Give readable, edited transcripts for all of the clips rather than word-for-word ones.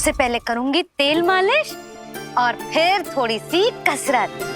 सबसे पहले करूंगी तेल मालिश और फिर थोड़ी सी कसरत।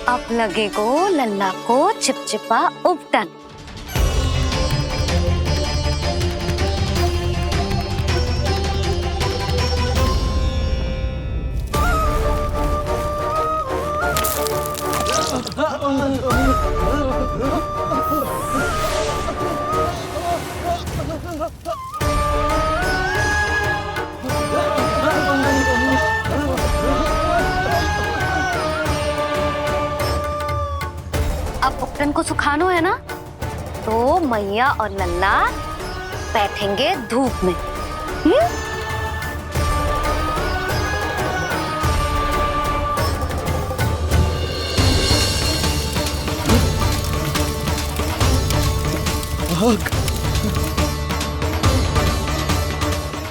अब लगेगो लल्ला को चिपचिपा उपटन। अब उपटन को सुखानो है ना, तो मैया और लल्ला बैठेंगे धूप में।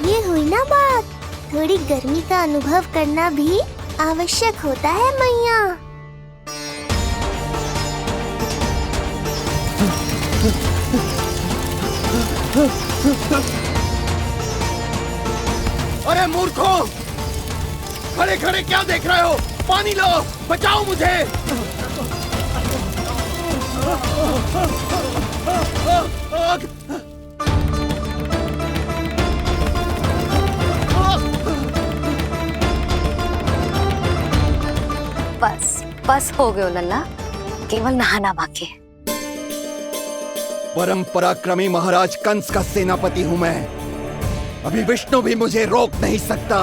ये हुई ना बात, थोड़ी गर्मी का अनुभव करना भी आवश्यक होता है मैया। अरे मूर्खों, खड़े खड़े क्या देख रहे हो? पानी लो, बचाओ मुझे। बस हो गयो लल्ला, केवल नहाना बाकी है। परम पराक्रमी महाराज कंस का सेनापति हूं मैं। अभी विष्णु भी मुझे रोक नहीं सकता।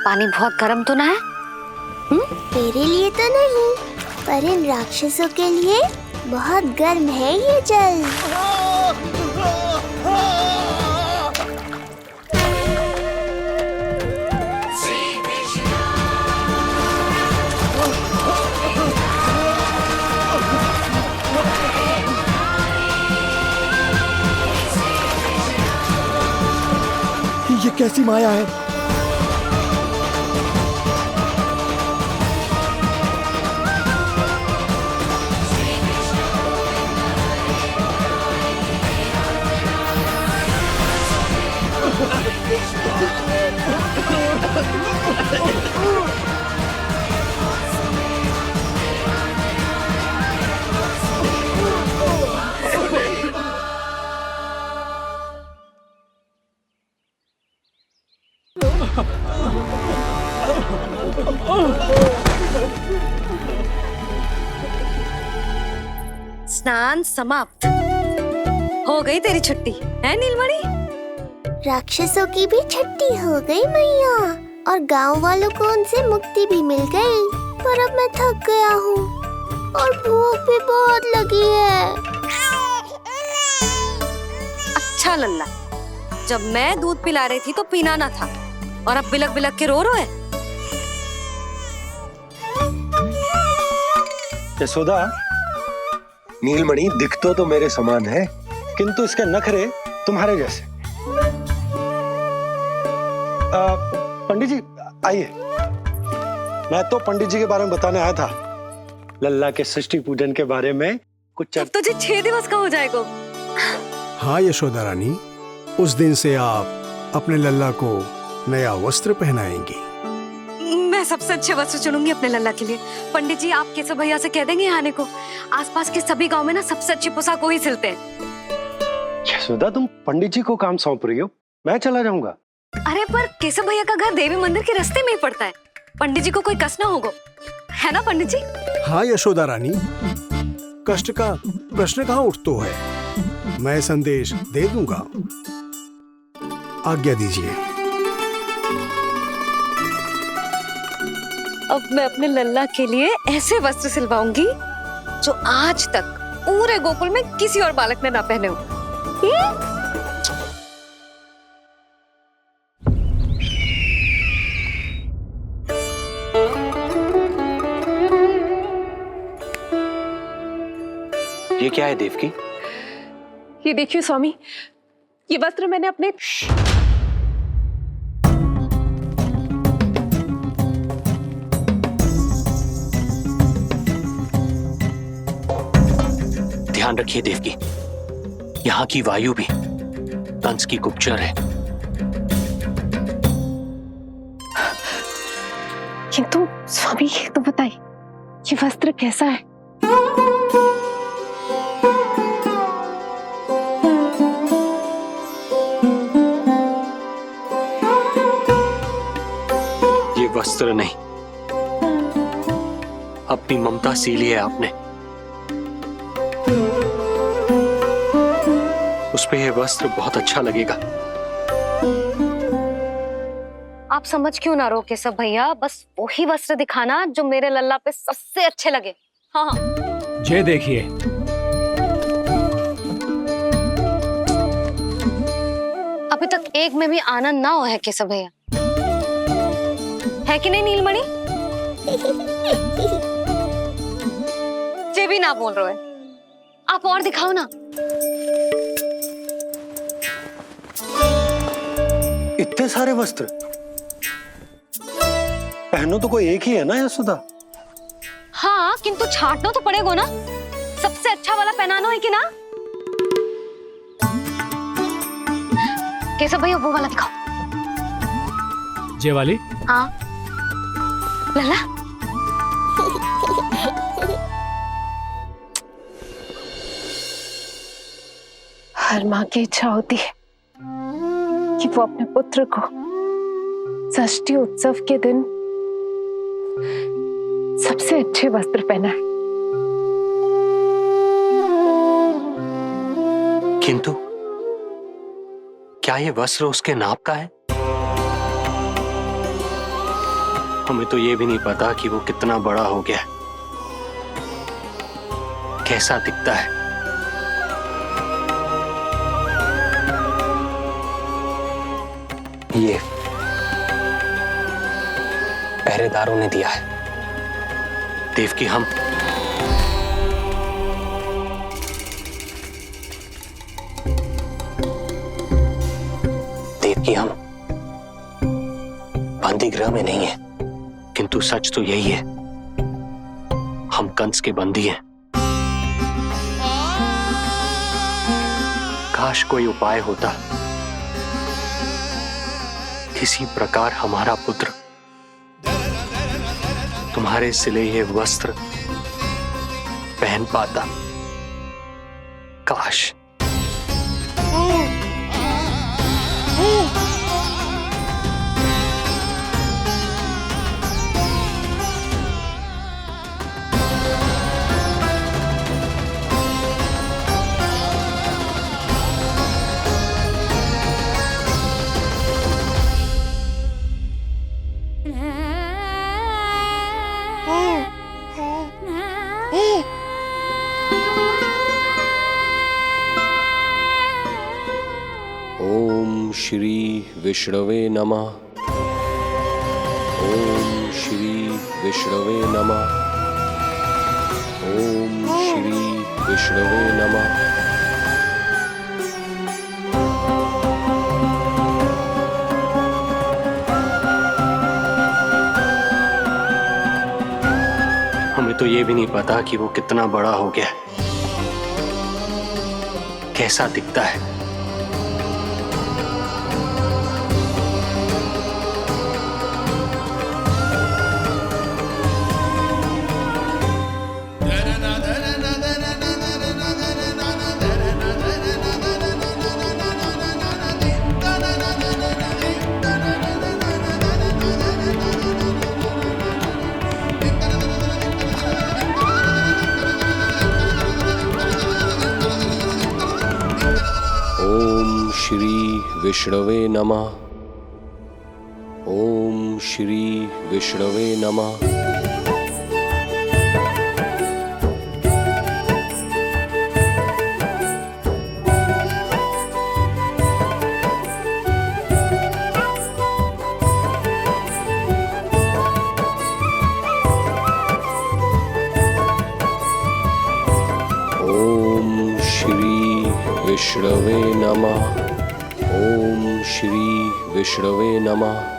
पानी बहुत गर्म तो ना है? तेरे लिए तो नहीं, पर इन राक्षसों के लिए बहुत गर्म है ये जल। ये कैसी माया है? स्नान समाप्त। हो गई तेरी छुट्टी है नीलमणि? राक्षसों की भी छुट्टी हो गई मैया, और गांव वालों को उनसे मुक्ति भी मिल गई। पर अब मैं थक गया हूँ और भूख भी बहुत लगी है। अच्छा लल्ला, जब मैं दूध पिला रही थी तो पीना ना था, और अब बिलक बिलक के रो है। यशोदा, नीलमणि दिखतो तो मेरे समान है, किंतु इसके नखरे तुम्हारे जैसे। पंडित जी आइए। मैं तो पंडित जी के बारे में बताने आया था, लल्ला के सृष्टि पूजन के बारे में कुछ। अब तो जी 6 दिवस का हो जाएगा। हाँ यशोदा रानी, उस दिन से आप अपने लल्ला को नया वस्त्र पहनाएंगी। मैं सबसे अच्छे वस्त्र चुनूंगी अपने लल्ला के लिए। पंडित जी, आप केशव भैया से कह देंगे आने को। आसपास के सभी गांव में ना सबसे अच्छी पोशाक वही सिलते हैं। यशोदा, तुम पंडित जी को काम सौंप रही हो, मैं चला जाऊंगा। अरे पर केशव भैया का घर देवी मंदिर के रास्ते में ही पड़ता है, पंडित जी को कोई कष्ट ना होगा, है ना पंडित जी? हाँ यशोदा रानी, कष्ट का प्रश्न कहाँ उठतो है, मैं संदेश दे दूंगा। आज्ञा दीजिए। अब मैं अपने लल्ला के लिए ऐसे वस्त्र सिलवाऊंगी जो आज तक पूरे गोकुल में किसी और बालक ने ना पहने हो। ये क्या है देवकी? ये देखिए स्वामी, ये वस्त्र मैंने अपने ध्यान रखिए देवकी, यहाँ की वायु भी कंस की गुप्तचर है। किंतु स्वामी ये तो बताइए, ये वस्त्र कैसा है? ये वस्त्र नहीं, अपनी ममता सी ली है आपने। उस पे ये वस्त्र बहुत अच्छा लगेगा। आप समझ क्यों ना रहो केशव भैया, बस वही वस्त्र दिखाना जो मेरे लल्ला पे सबसे अच्छे लगे। हाँ ये देखिए, अभी तक एक में भी आनंद ना हो है केशव भैया, है कि नहीं नीलमणि? ये भी ना बोल रहे हो, आप और दिखाओ ना। इतने सारे वस्त्र पहनो तो कोई एक ही है ना यशोदा? हाँ, किंतु छांटना तो पड़ेगा ना, सबसे अच्छा वाला पहनाना है कि ना? केशव भैया वो वाला दिखाओ। ये वाली? हाँ लल्ला, हर माँ की इच्छा होती है कि वो अपने पुत्र को षष्ठी उत्सव के दिन सबसे अच्छे वस्त्र पहनाए। किंतु क्या ये वस्त्र उसके नाप का है? हमें तो ये भी नहीं पता कि वो कितना बड़ा हो गया, कैसा दिखता है। ये पहरेदारों ने दिया है देवकी। हम देवकी, हम बंदी गृह में नहीं है, किंतु सच तो यही है, हम कंस के बंदी हैं। काश कोई उपाय होता, किसी प्रकार हमारा पुत्र तुम्हारे सिले ये वस्त्र पहन पाता। काश। ओम श्री विष्णवे नमः। ओम श्री विष्णवे नमः। ओम श्री विष्णवे नमः। हमें तो ये भी नहीं पता कि वो कितना बड़ा हो गया, कैसा दिखता है। ओम श्री विष्णवे नमः। ओम श्री विष्णवे नमः। ओम श्री विष्णवे नमः। ओम श्री विष्णवे नमः।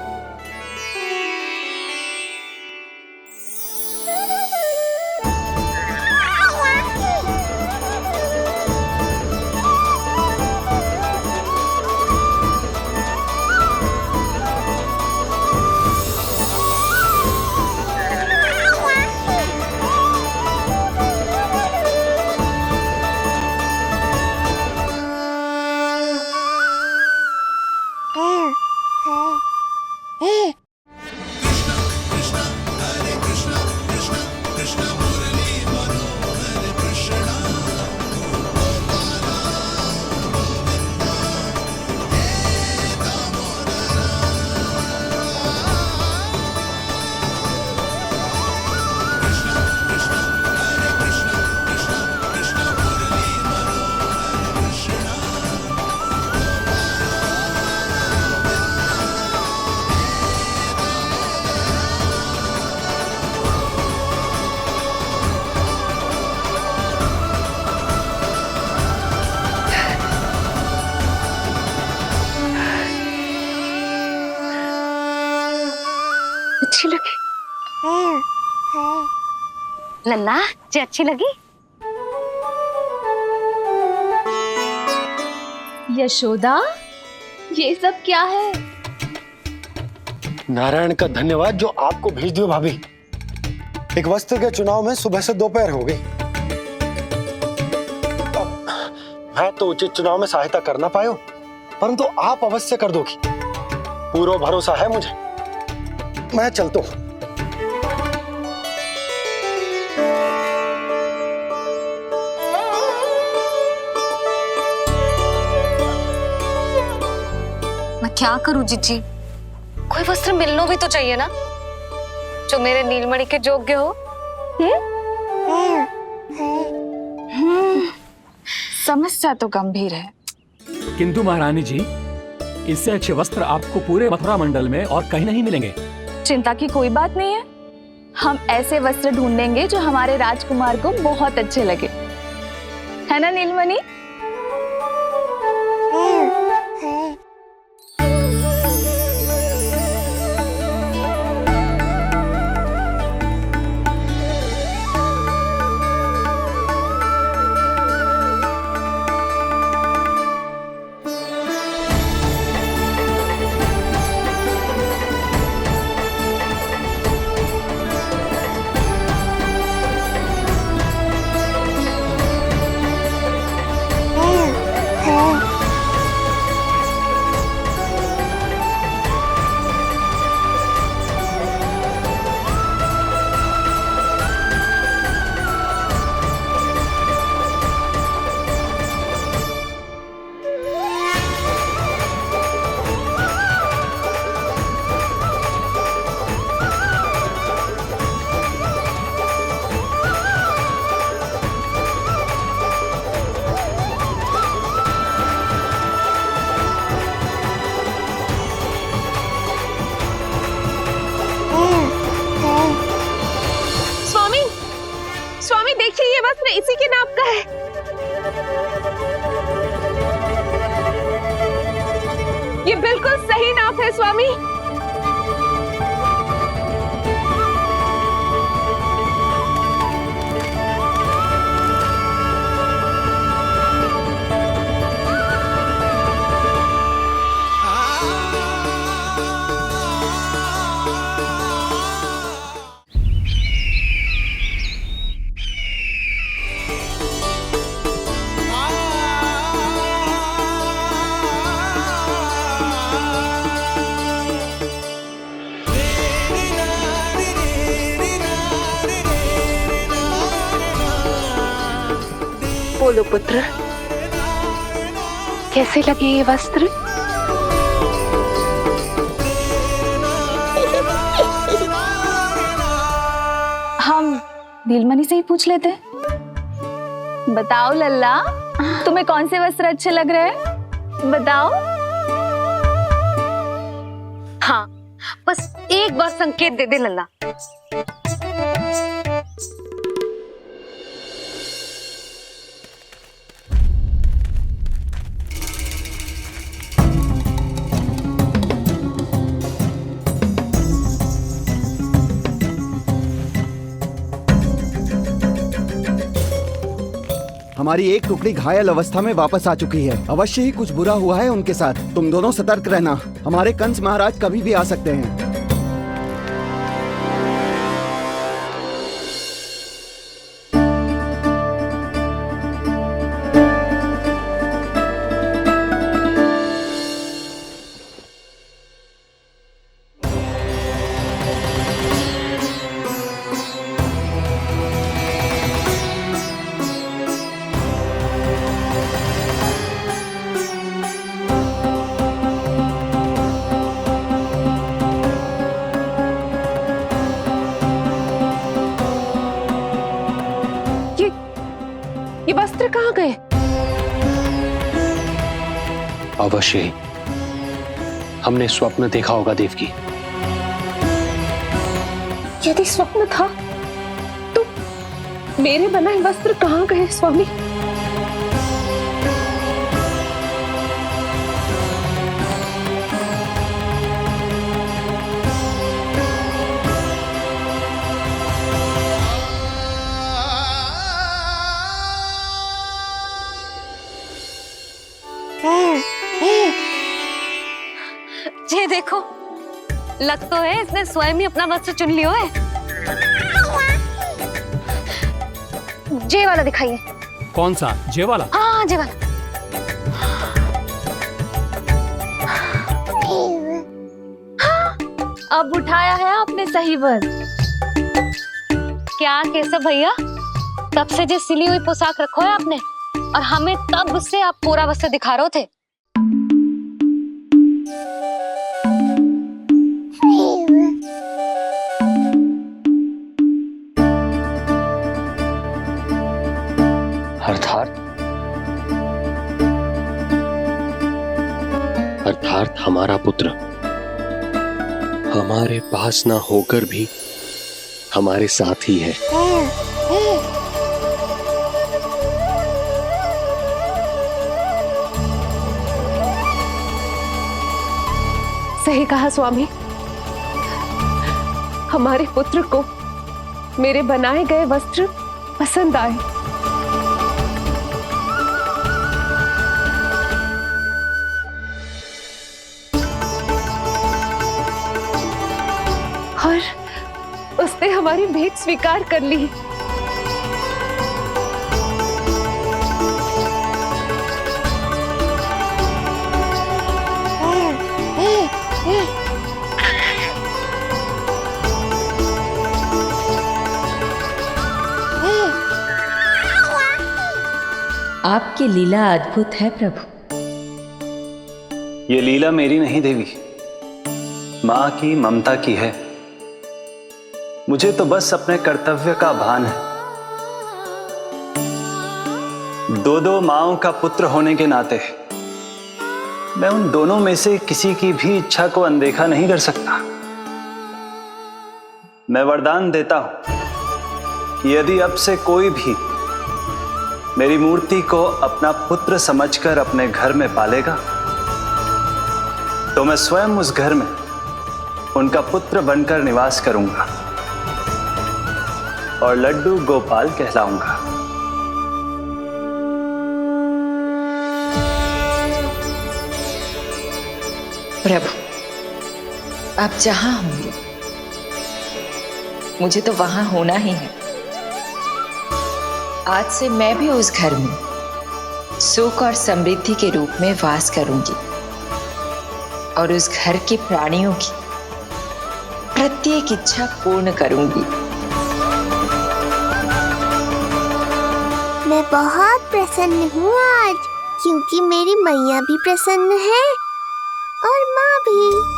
अच्छी लगी लल्ला जी, अच्छी लगी। यशोदा, ये सब क्या है? नारायण का धन्यवाद जो आपको भेज दियो भाभी। एक वस्त्र के चुनाव में सुबह से दोपहर हो गई। मैं तो उचित चुनाव में सहायता कर ना पायो, परंतु आप अवश्य कर दोगी, पूरा भरोसा है मुझे। मैं चलता हूं। मैं क्या करूं जीजी, कोई वस्त्र मिलना भी तो चाहिए ना जो मेरे नीलमणि के योग्य हो। समस्या तो गंभीर है, किंतु महारानी जी, इससे अच्छे वस्त्र आपको पूरे मथुरा मंडल में और कहीं नहीं मिलेंगे। चिंता की कोई बात नहीं है। हम ऐसे वस्त्र ढूंढेंगे जो हमारे राजकुमार को बहुत अच्छे लगे, है ना नीलमणि? इसी के नाप का है। ये बिल्कुल सही नाप है स्वामी। बोलो पुत्र, कैसे लगे ये वस्त्र? हम नीलमणि से ही पूछ लेते। बताओ लल्ला, तुम्हें कौन से वस्त्र अच्छे लग रहे हैं? बताओ। हाँ, बस एक बार संकेत दे दे लल्ला। हमारी एक टुकड़ी घायल अवस्था में वापस आ चुकी है। अवश्य ही कुछ बुरा हुआ है उनके साथ। तुम दोनों सतर्क रहना, हमारे कंस महाराज कभी भी आ सकते हैं। ये वस्त्र कहाँ गए? अवश्य ही हमने स्वप्न देखा होगा देवकी। यदि स्वप्न था तो मेरे बनाए वस्त्र कहाँ गए स्वामी? ये देखो, लग तो है इसने स्वयं ही अपना वस्त्र चुन लियो है। जे वाला दिखाइए। कौन सा? जे वाला? हाँ, जे वाला। अब उठाया है आपने सही वस्त्र। क्या केशव भैया, तब से जो सिली हुई पोशाक रखो है आपने, और हमें तब से आप पूरा वस्त्र दिखा रहे थे। अर्थात हमारा पुत्र हमारे पास ना होकर भी हमारे साथ ही है। सही कहा स्वामी, हमारे पुत्र को मेरे बनाए गए वस्त्र पसंद आए। और उसने हमारी भेंट स्वीकार कर ली। आपकी लीला अद्भुत है प्रभु। ये लीला मेरी नहीं देवी, मां की ममता की है। मुझे तो बस अपने कर्तव्य का भान है। दो माओं का पुत्र होने के नाते मैं उन दोनों में से किसी की भी इच्छा को अनदेखा नहीं कर सकता। मैं वरदान देता हूं कि यदि अब से कोई भी मेरी मूर्ति को अपना पुत्र समझकर अपने घर में पालेगा तो मैं स्वयं उस घर में उनका पुत्र बनकर निवास करूंगा और लड्डू गोपाल कहलाऊंगा। प्रभु, आप जहां होंगे मुझे तो वहां होना ही है। आज से मैं भी उस घर में सुख और समृद्धि के रूप में वास करूंगी और उस घर के प्राणियों की प्रत्येक इच्छा पूर्ण करूंगी। मैं बहुत प्रसन्न हूँ आज, क्योंकि मेरी मैया भी प्रसन्न है और माँ भी।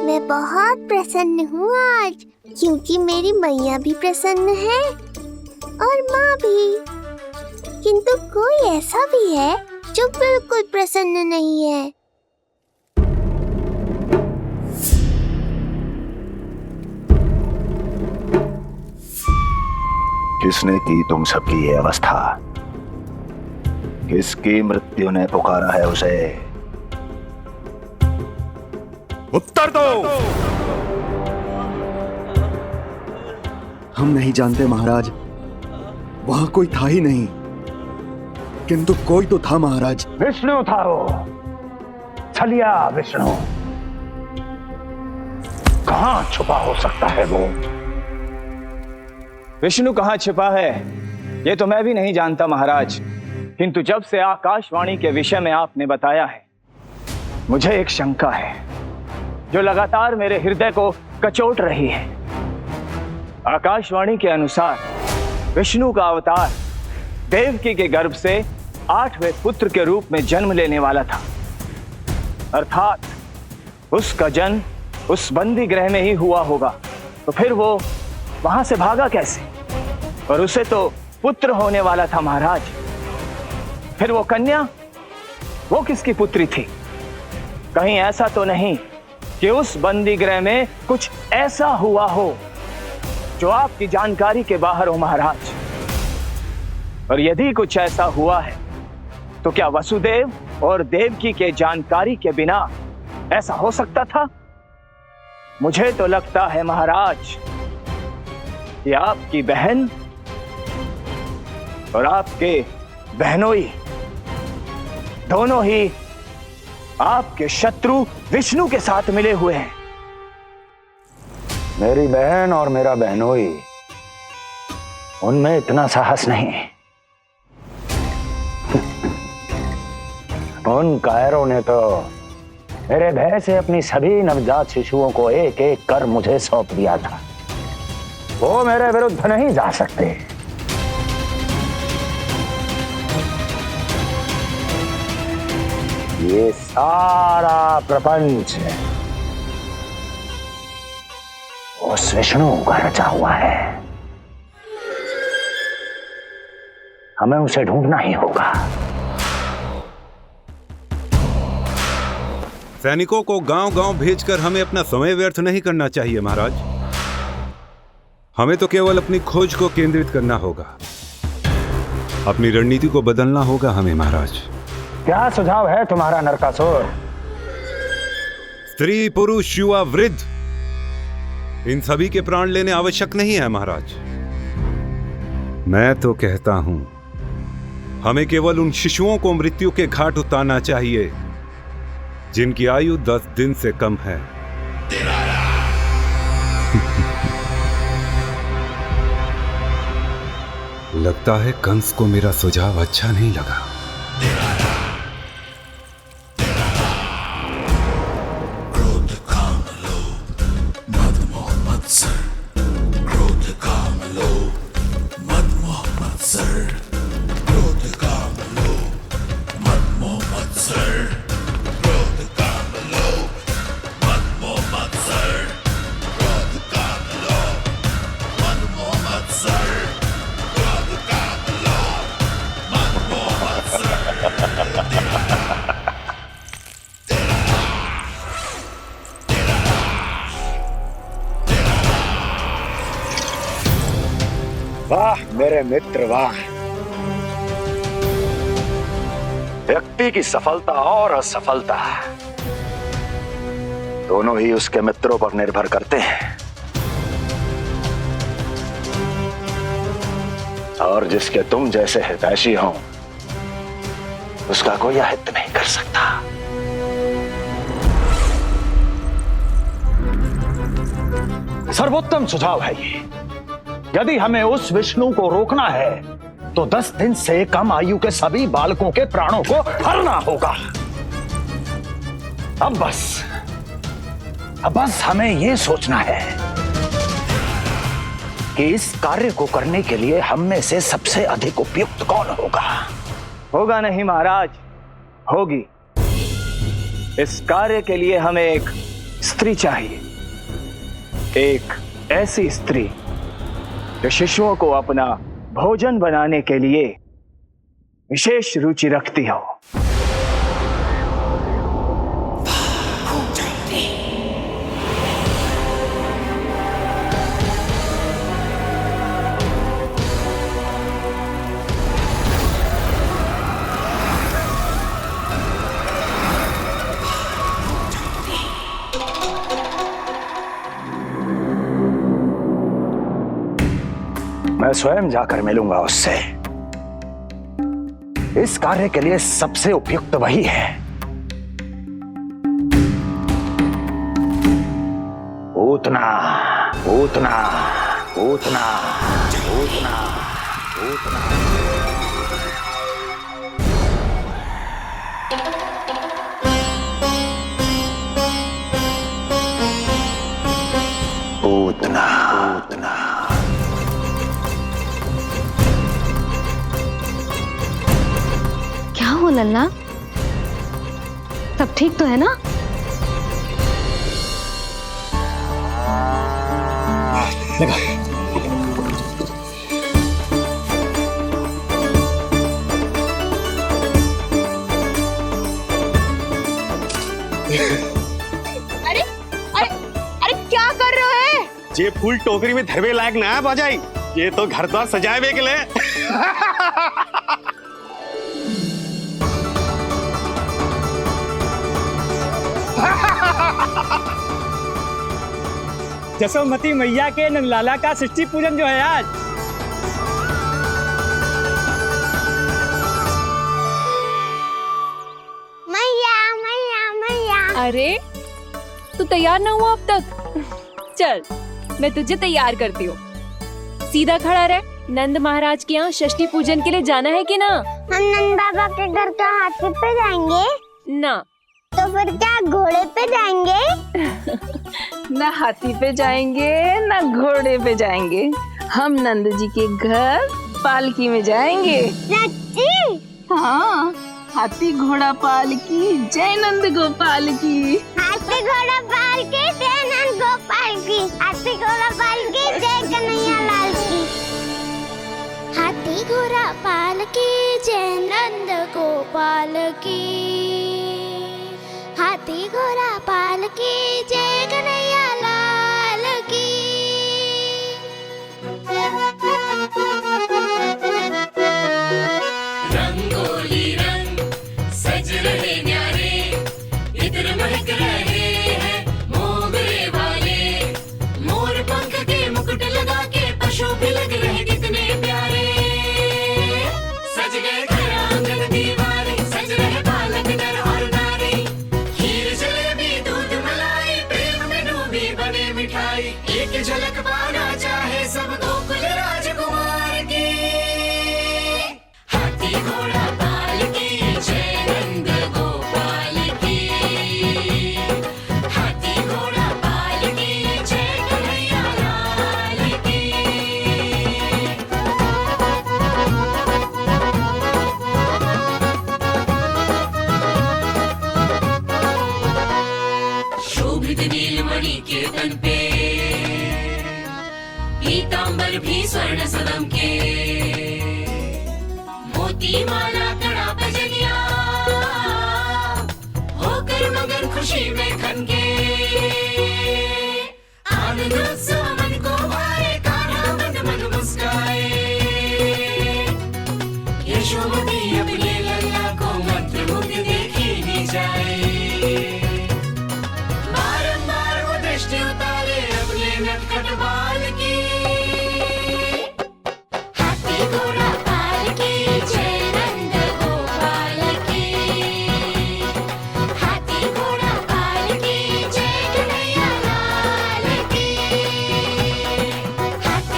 मैं बहुत प्रसन्न हूँ आज, क्योंकि मेरी मैया भी प्रसन्न है और माँ भी। किंतु कोई ऐसा भी है जो बिल्कुल प्रसन्न नहीं है। किसने की तुम सबकी ये अवस्था? किसकी मृत्यु ने पुकारा है उसे? उत्तर दो। हम नहीं जानते महाराज, वहां कोई था ही नहीं, किंतु कोई तो था महाराज। विष्णु था वो, छलिया विष्णु। कहां छुपा हो सकता है वो? विष्णु कहाँ छिपा है ये तो मैं भी नहीं जानता महाराज, किंतु जब से आकाशवाणी के विषय में आपने बताया है मुझे एक शंका है जो लगातार मेरे हृदय को कचोट रही है। आकाशवाणी के अनुसार विष्णु का अवतार देवकी के गर्भ से 8वें पुत्र के रूप में जन्म लेने वाला था, अर्थात उसका जन्म उस बंदी गृह में ही हुआ होगा। तो फिर वो वहां से भागा कैसे? और उसे तो पुत्र होने वाला था महाराज। फिर वो कन्या, वो किसकी पुत्री थी? कहीं ऐसा तो नहीं कि उस बंदी गृह में कुछ ऐसा हुआ हो जो आपकी जानकारी के बाहर हो महाराज? और यदि कुछ ऐसा हुआ है तो क्या वसुदेव और देवकी के जानकारी के बिना ऐसा हो सकता था? मुझे तो लगता है महाराज कि आपकी बहन और आपके बहनोई दोनों ही आपके शत्रु विष्णु के साथ मिले हुए हैं। मेरी बहन और मेरा बहनोई, उनमें इतना साहस नहीं। उन कायरों ने तो मेरे भय से अपनी सभी नवजात शिशुओं को एक एक कर मुझे सौंप दिया था। वो मेरे विरुद्ध नहीं जा सकते। ये सारा प्रपंच उस विष्णु का रचा हुआ है। हमें उसे ढूंढना ही होगा। सैनिकों को गांव-गांव भेजकर हमें अपना समय व्यर्थ नहीं करना चाहिए महाराज। हमें तो केवल अपनी खोज को केंद्रित करना होगा। अपनी रणनीति को बदलना होगा हमें महाराज। क्या सुझाव है तुम्हारा नरकासुर? स्त्री, पुरुष, युवा, वृद्ध, इन सभी के प्राण लेने आवश्यक नहीं है महाराज। मैं तो कहता हूं हमें केवल उन शिशुओं को मृत्यु के घाट उतारना चाहिए जिनकी आयु 10 दिन से कम है। लगता है कंस को मेरा सुझाव अच्छा नहीं लगा। वाह मेरे मित्र वाह। व्यक्ति की सफलता और असफलता दोनों ही उसके मित्रों पर निर्भर करते हैं, और जिसके तुम जैसे हितैषी हो उसका कोई अहित नहीं कर सकता। सर्वोत्तम सुझाव है ये। यदि हमें उस विष्णु को रोकना है तो 10 दिन से कम आयु के सभी बालकों के प्राणों को हरना होगा। अब बस हमें ये सोचना है कि इस कार्य को करने के लिए हम में से सबसे अधिक उपयुक्त कौन होगा। होगा नहीं महाराज, होगी। इस कार्य के लिए हमें एक स्त्री चाहिए, एक ऐसी स्त्री जो शिशुओं को अपना भोजन बनाने के लिए विशेष रुचि रखती हो। मैं स्वयं जाकर मिलूंगा उससे। इस कार्य के लिए सबसे उपयुक्त वही है। पूतना पूतना पूतना पूतना पूतना। पूतना पूतना। क्या हो लल्ला, सब ठीक तो है ना? लगा। अरे अरे अरे क्या कर रहे हो? ये फूल टोकरी में धरवे लायक ना है बाजाई, ये तो घर द्वार सजाए के लिए। जसोमती मैया के नंदलाला का षष्ठी पूजन जो है आज। मैया मैया मैया। अरे तू तैयार ना हुआ अब तक? चल मैं तुझे तैयार करती हूँ। सीधा खड़ा रह। नंद महाराज के यहाँ षष्ठी पूजन के लिए जाना है कि ना? हम नंद बाबा के घर तो हाथी पे जाएंगे ना। तो फिर क्या घोड़े पे जाएंगे? ना हाथी पे जाएंगे ना घोड़े पे जाएंगे, हम नंद जी के घर पालकी में जाएंगे। सच्ची? हाँ, हाथी घोड़ा पालकी जय नंद गोपाल की। हाथी घोड़ा पालकी जय नंद गोपाल की। हाथी घोड़ा पालकी जय कन्हैया लाल की। हाथी घोड़ा पालकी जय नंद गोपाल की। हाथी घोड़ा पालकी जय कन्हैया लाल की। रंगोली रंग सज रहे न्यारे, इधर महक रहे हैं मोगरे वाले। मोर पंख के मुकुट लगा के पशु भी लग रहे कितने प्यारे। सज गए घर आंगन दीवारे, सज रहे बालक नर और नारी। खीर जलेबी दूध मलाई, प्रेम में डूबी बने मिठाई। एक झलक पाना चाहे सब गोकुल राजकुमार की। हाथी घोड़ा पालकी जय नंद गोपाल की। हाथी घोड़ा पालकी जय कन्हैया लाल की। शोभित नीलमणि के तन पे, पीतांबर भी स्वर्ण सदम के। मोती माला कड़ा बजनिया, होकर मगन खुशी में खनके। आनंद उत्सव मन को भाए, कान्हा मन मन मुस्काए।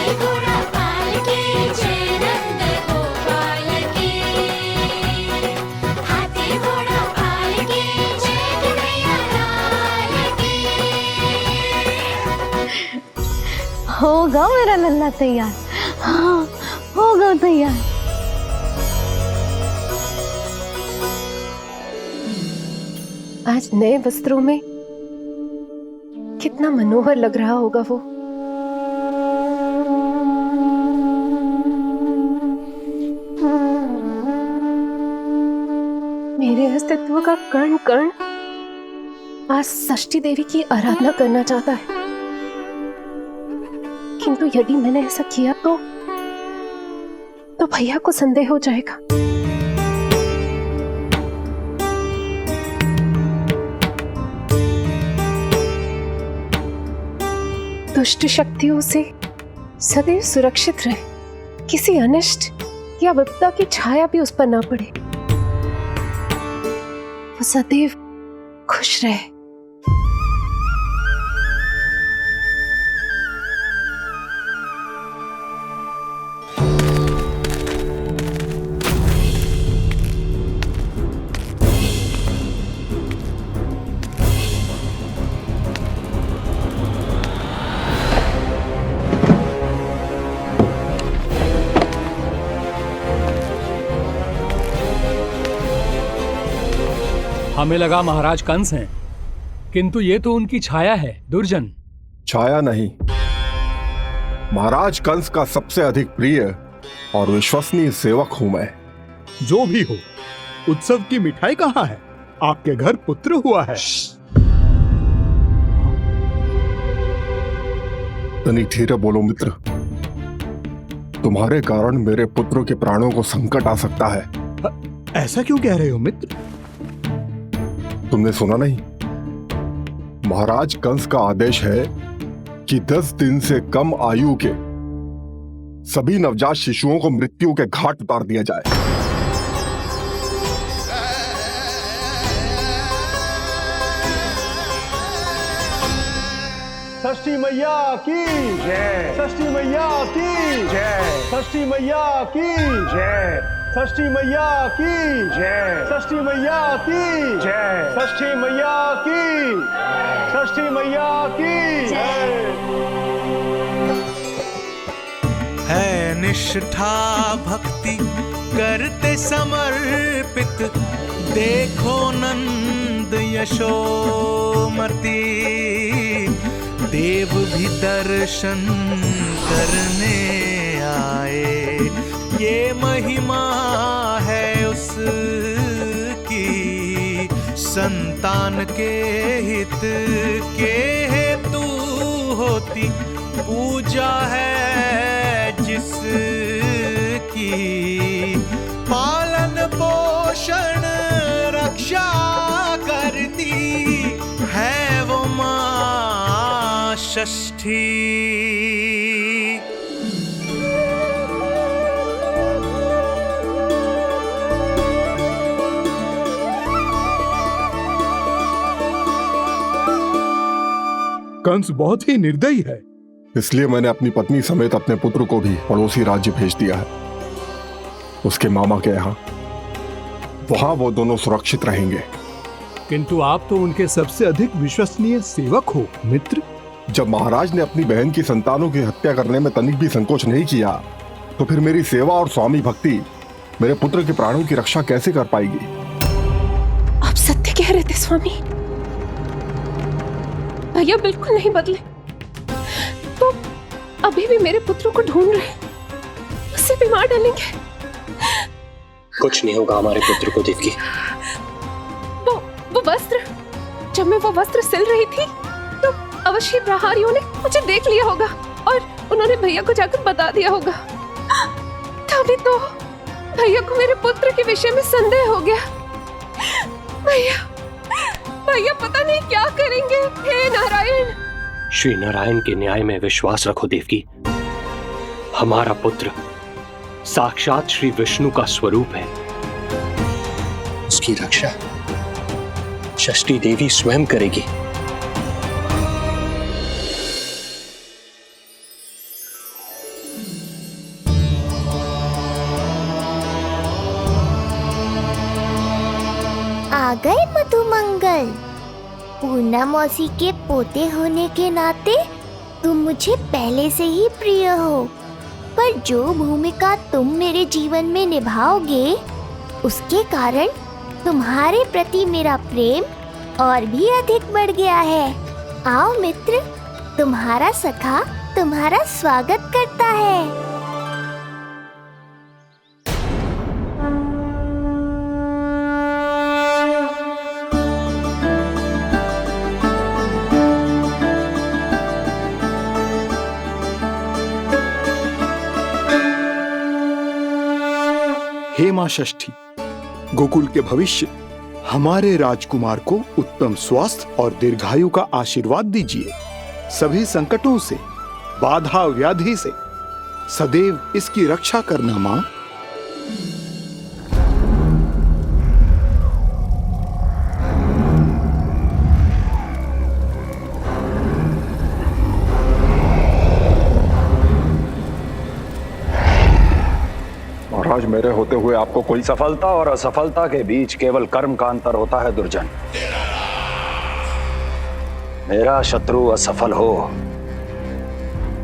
हाथी घोड़ा पालकी जय नंद गोपाल की। हाथी घोड़ा पालकी जय कन्हैया लाल की। होगा मेरा लल्ला तैयार। हाँ, होगा तैयार। आज नए वस्त्रों में कितना मनोहर लग रहा होगा वो। मेरे अस्तित्व का कण कण आज षष्ठी देवी की आराधना करना चाहता है, किंतु यदि मैंने ऐसा किया तो भैया को संदेह हो जाएगा। दुष्ट शक्तियों से सदैव सुरक्षित रहे, किसी अनिष्ट या विपदा की छाया भी उस पर ना पड़े, वो सदैव खुश रहे। हमें लगा महाराज कंस हैं, किंतु ये तो उनकी छाया है दुर्जन। छाया नहीं, महाराज कंस का सबसे अधिक प्रिय और विश्वसनीय सेवक हूं मैं। जो भी हो, उत्सव की मिठाई कहाँ है? आपके घर पुत्र हुआ है। तनिक धीरे बोलो मित्र, तुम्हारे कारण मेरे पुत्र के प्राणों को संकट आ सकता है। ऐसा क्यों कह रहे हो मित्र? तुमने सुना नहीं? महाराज कंस का आदेश है कि 10 दिन से कम आयु के सभी नवजात शिशुओं को मृत्यु के घाट उतार दिया जाए। षष्ठी मैया की जय। षष्ठी मैया की जय। षष्ठी मैया की जय। षष्ठी मैया की जय। षष्ठी मैया की जय। षष्ठी मैया की। षष्ठी मैया की जय। है निष्ठा भक्ति करते समर्पित, देखो नंद यशोमती, देव भी दर्शन करने आए। ये महिमा है उसकी, संतान के हित के हेतु होती पूजा है जिसकी। पालन पोषण रक्षा करती है वो मां षष्ठी। कंस बहुत ही निर्दयी है, इसलिए मैंने अपनी पत्नी समेत अपने पुत्र को भी पड़ोसी राज्य भेज दिया है, उसके मामा के यहाँ। वहां वो दोनों सुरक्षित रहेंगे। किंतु आप तो उनके सबसे अधिक विश्वसनीय सेवक हो मित्र। जब महाराज ने अपनी बहन की संतानों की हत्या करने में तनिक भी संकोच नहीं किया, तो फिर मेरी सेवा और स्वामी भक्ति मेरे पुत्र के प्राणों की रक्षा कैसे कर पाएगी? आप सत्य कह रहे थे स्वामी, भैया बिल्कुल नहीं बदले। तो अभी भी मेरे पुत्र को ढूंढ रहे, उसे भी मार डालेंगे। कुछ नहीं होगा हमारे पुत्र को देवकी। वो वस्त्र, जब मैं वो वस्त्र सिल रही थी तो अवश्य प्रहारियों ने मुझे देख लिया होगा और उन्होंने भैया को जाकर बता दिया होगा। तभी तो भैया को मेरे पुत्र के विषय में संदेह हो गया। भैया पता नहीं क्या करेंगे। हे नारायण। श्री नारायण के न्याय में विश्वास रखो देवकी। हमारा पुत्र साक्षात श्री विष्णु का स्वरूप है। उसकी रक्षा षष्ठी देवी स्वयं करेगी। आ गए मधुमंगल। पूर्णा मौसी के पोते होने के नाते तुम मुझे पहले से ही प्रिय हो, पर जो भूमिका तुम मेरे जीवन में निभाओगे उसके कारण तुम्हारे प्रति मेरा प्रेम और भी अधिक बढ़ गया है। आओ मित्र, तुम्हारा सखा तुम्हारा स्वागत करता है। हे मां षष्ठी, गोकुल के भविष्य हमारे राजकुमार को उत्तम स्वास्थ्य और दीर्घायु का आशीर्वाद दीजिए। सभी संकटों से, बाधा व्याधि से सदैव इसकी रक्षा करना मां। महाराज, मेरे होते हुए आपको कोई सफलता और असफलता के बीच केवल कर्म का अंतर होता है दुर्जन। मेरा शत्रु असफल हो,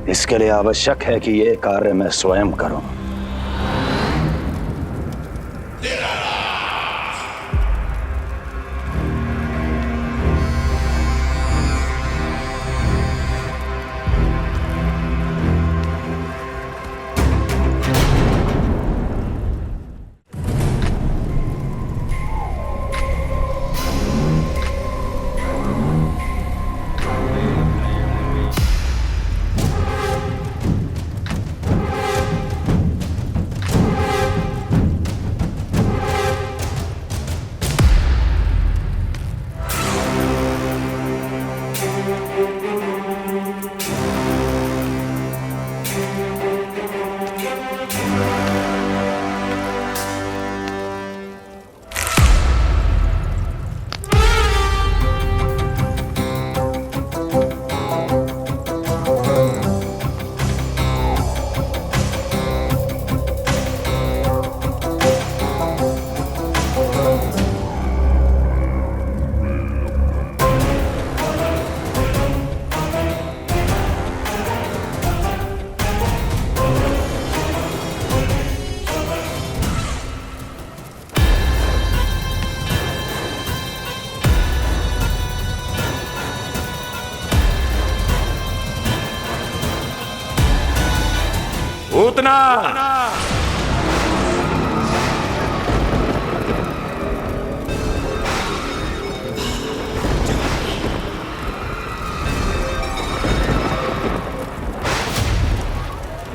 इसके लिए आवश्यक है कि ये कार्य मैं स्वयं करूं। उतना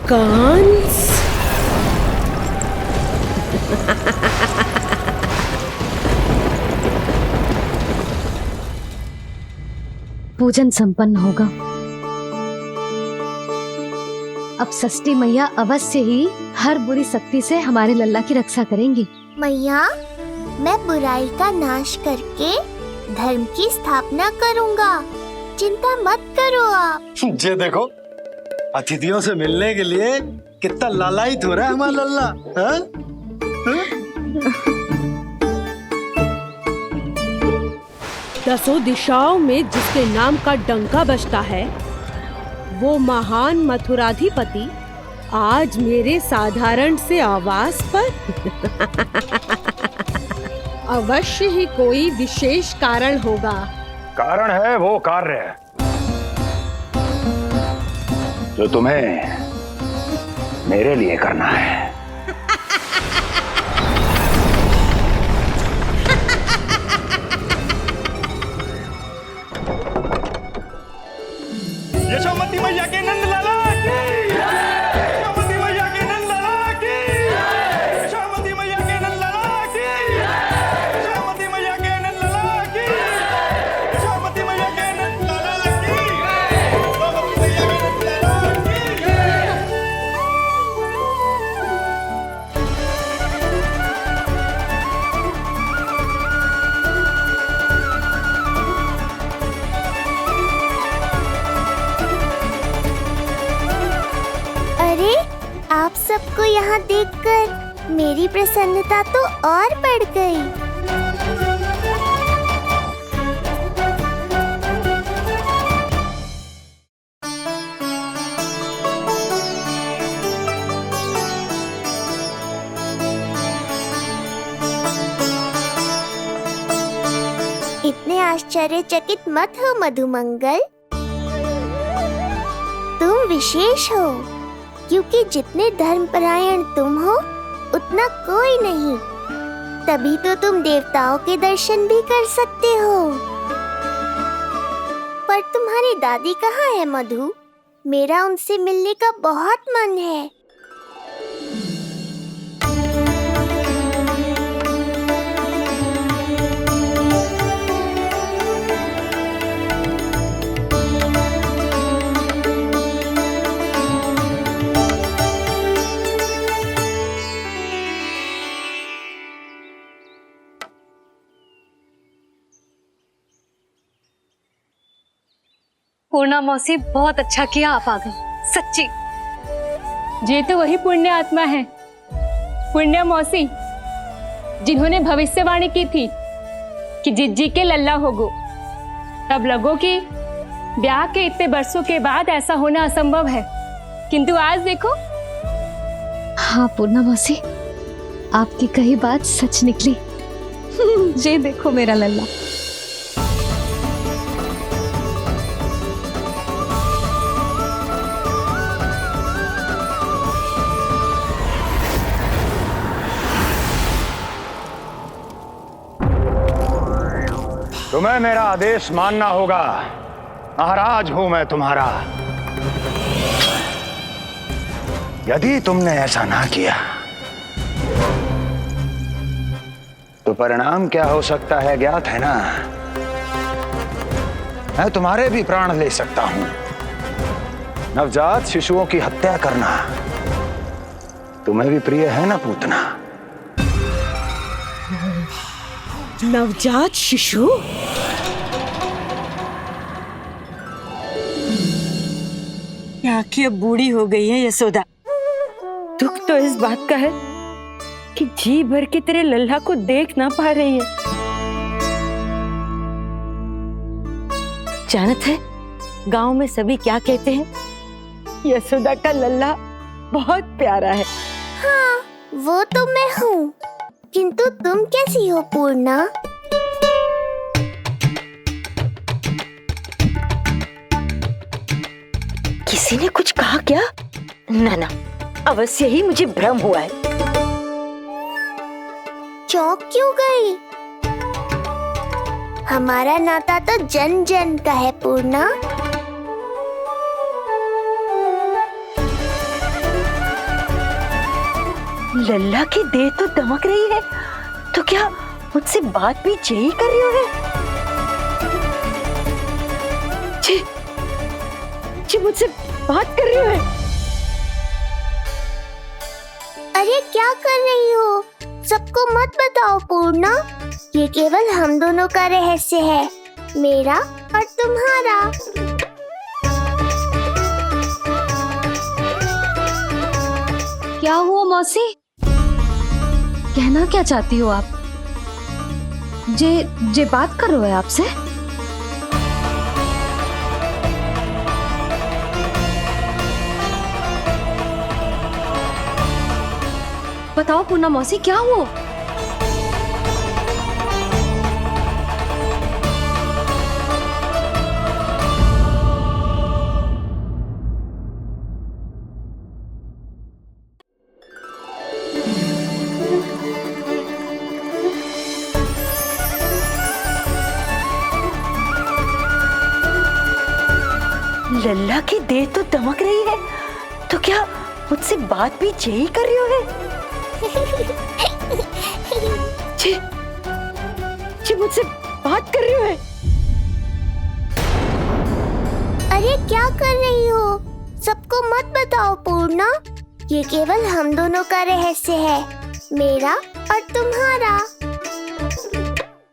कंस। पूजन संपन्न होगा। अब षष्ठी मैया अवश्य ही हर बुरी शक्ति से हमारे लल्ला की रक्षा करेंगी। मैया, मैं बुराई का नाश करके धर्म की स्थापना करूंगा, चिंता मत करो आप। ये देखो, अतिथियों से मिलने के लिए कितना लालायित हो रहा है हमारा लल्ला। हाँ? दसों दिशाओं में जिसके नाम का डंका बजता है, वो महान मथुराधिपति आज मेरे साधारण से आवास पर। अवश्य ही कोई विशेष कारण होगा। कारण है वो कार्य जो तुम्हें मेरे लिए करना है। यशोमती मैया के नंद लाला की, यशोमती मैया के नंद लाला की, यशोमती मैया के नंद लाला की, यशोमती मैया के नंद लाला की, यशोमती मैया के नंद लाला की, यशोमती मैया के नंद लाला अरे, आप सबको यहाँ देखकर मेरी प्रसन्नता तो और बढ़ गई। आश्चर्यचकित मत हो मधुमंगल। तुम विशेष हो, क्योंकि जितने धर्मपरायण तुम हो उतना कोई नहीं। तभी तो तुम देवताओं के दर्शन भी कर सकते हो। पर तुम्हारी दादी कहाँ है मधु? मेरा उनसे मिलने का बहुत मन है। पूर्णा मौसी, बहुत अच्छा किया आप आ गए, सच्ची। ये तो वही पुण्य आत्मा है, पुण्य मौसी, जिन्होंने भविष्यवाणी की थी कि जिज्जी के लल्ला होगो। तब लगो कि ब्याह के इतने बरसों के बाद ऐसा होना असंभव है, किंतु आज देखो। हाँ पूर्णा मौसी, आपकी कही बात सच निकली। ये देखो मेरा लल्ला। तुम्हें मेरा आदेश मानना होगा। महाराज हूं मैं तुम्हारा। यदि तुमने ऐसा ना किया तो परिणाम क्या हो सकता है ज्ञात है ना? मैं तुम्हारे भी प्राण ले सकता हूं। नवजात शिशुओं की हत्या करना तुम्हें भी प्रिय है ना पूतना? नवजात शिशु? आंखें अब बूढ़ी हो गई है यशोदा। दुख तो इस बात का है कि जी भर के तेरे लल्ला को देख ना पा रही है। जानत है गांव में सभी क्या कहते हैं? यशोदा का लल्ला बहुत प्यारा है। हाँ, वो तो मैं हूँ, किंतु तुम कैसी हो पूर्णा? किसी ने कुछ कहा क्या? ना ना, अवश्य ही मुझे भ्रम हुआ है। चौंक क्यों गई? हमारा नाता तो जन जन का है पूर्णा। लल्ला की देह तो दमक रही है, तो क्या मुझसे बात भी यही कर रही हो? जी मुझसे बात कर रही हो? अरे क्या कर रही हो? सबको मत बताओ पूर्णा, ये केवल हम दोनों का रहस्य है, मेरा और तुम्हारा। क्या हुआ मौसी? कहना क्या चाहती हो आप? जे बात कर रहे हो आपसे? बताओ पूर्णा मौसी, क्या हुआ? लल्ला की देह तो दमक रही है, तो क्या मुझसे बात भी यही कर रही हो? जी मुझसे बात कर रही हो? अरे क्या कर रही हो? सबको मत बताओ पूर्णा, ये केवल हम दोनों का रहस्य है, मेरा और तुम्हारा।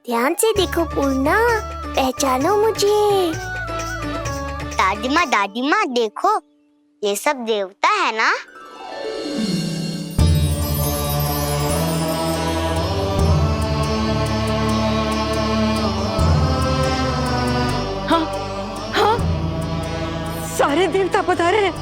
ध्यान से देखो पूर्णा, पहचानो मुझे। दादी माँ देखो, ये सब देवता है ना? हाँ हाँ, सारे देवता पधारे हैं।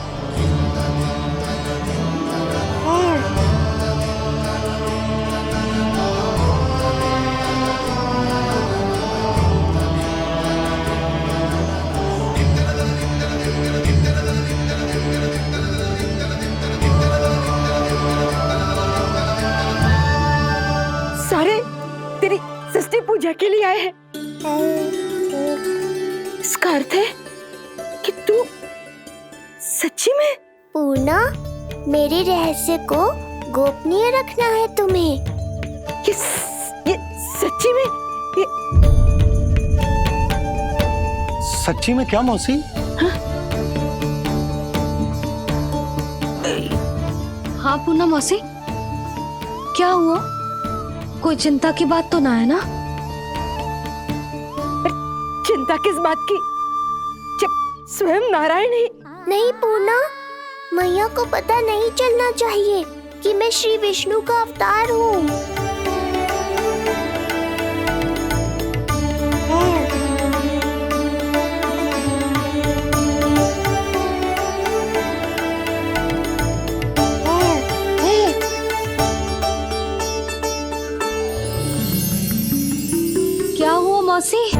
के लिए आए हैं। इसका अर्थ है कि तू सच्ची में। पूर्णा, मेरे रहस्य को गोपनीय रखना है तुम्हें। ये सच्ची में? सच्ची में क्या मौसी? हाँ पूर्णा मौसी, क्या हुआ? कोई चिंता की बात तो ना है ना? चिंता किस बात की, जब स्वयं नारायण ही। नहीं पूर्णा, मैया को पता नहीं चलना चाहिए कि मैं श्री विष्णु का अवतार हूँ। क्या हुआ मौसी?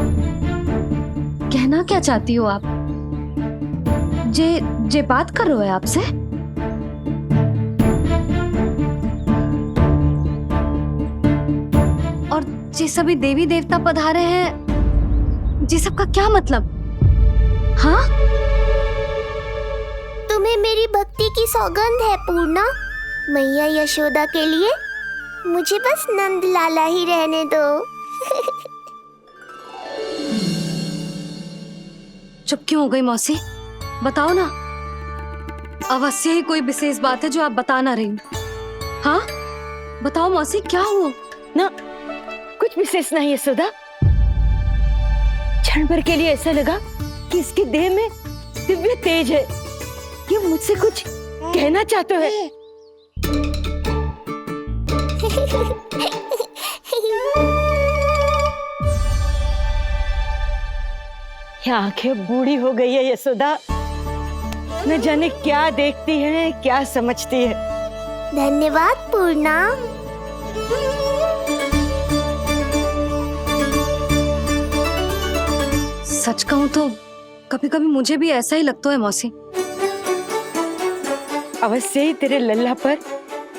कहना क्या चाहती हो आप? जे बात कर रहे हो आपसे? और जे सभी देवी देवता पधारे हैं, जे सबका क्या मतलब? हाँ? तुम्हें मेरी भक्ति की सौगंध है पूर्णा। मैया यशोदा के लिए मुझे बस नंद लाला ही रहने दो। चुप क्यों हो गई मौसी? बताओ ना। अवश्य ही कोई विशेष बात है जो आप बता ना रही। हाँ बताओ मौसी, क्या हुआ? ना कुछ विशेष नहीं है सुधा। क्षण भर के लिए ऐसा लगा कि इसकी देह में दिव्य तेज है। ये मुझसे कुछ कहना चाहते है। ये आंखें बूढ़ी हो गई है यशोदा, न जाने क्या देखती है, क्या समझती है। धन्यवाद पूर्णा। सच कहूं तो कभी कभी मुझे भी ऐसा ही लगता है मौसी। अवश्य ही तेरे लल्ला पर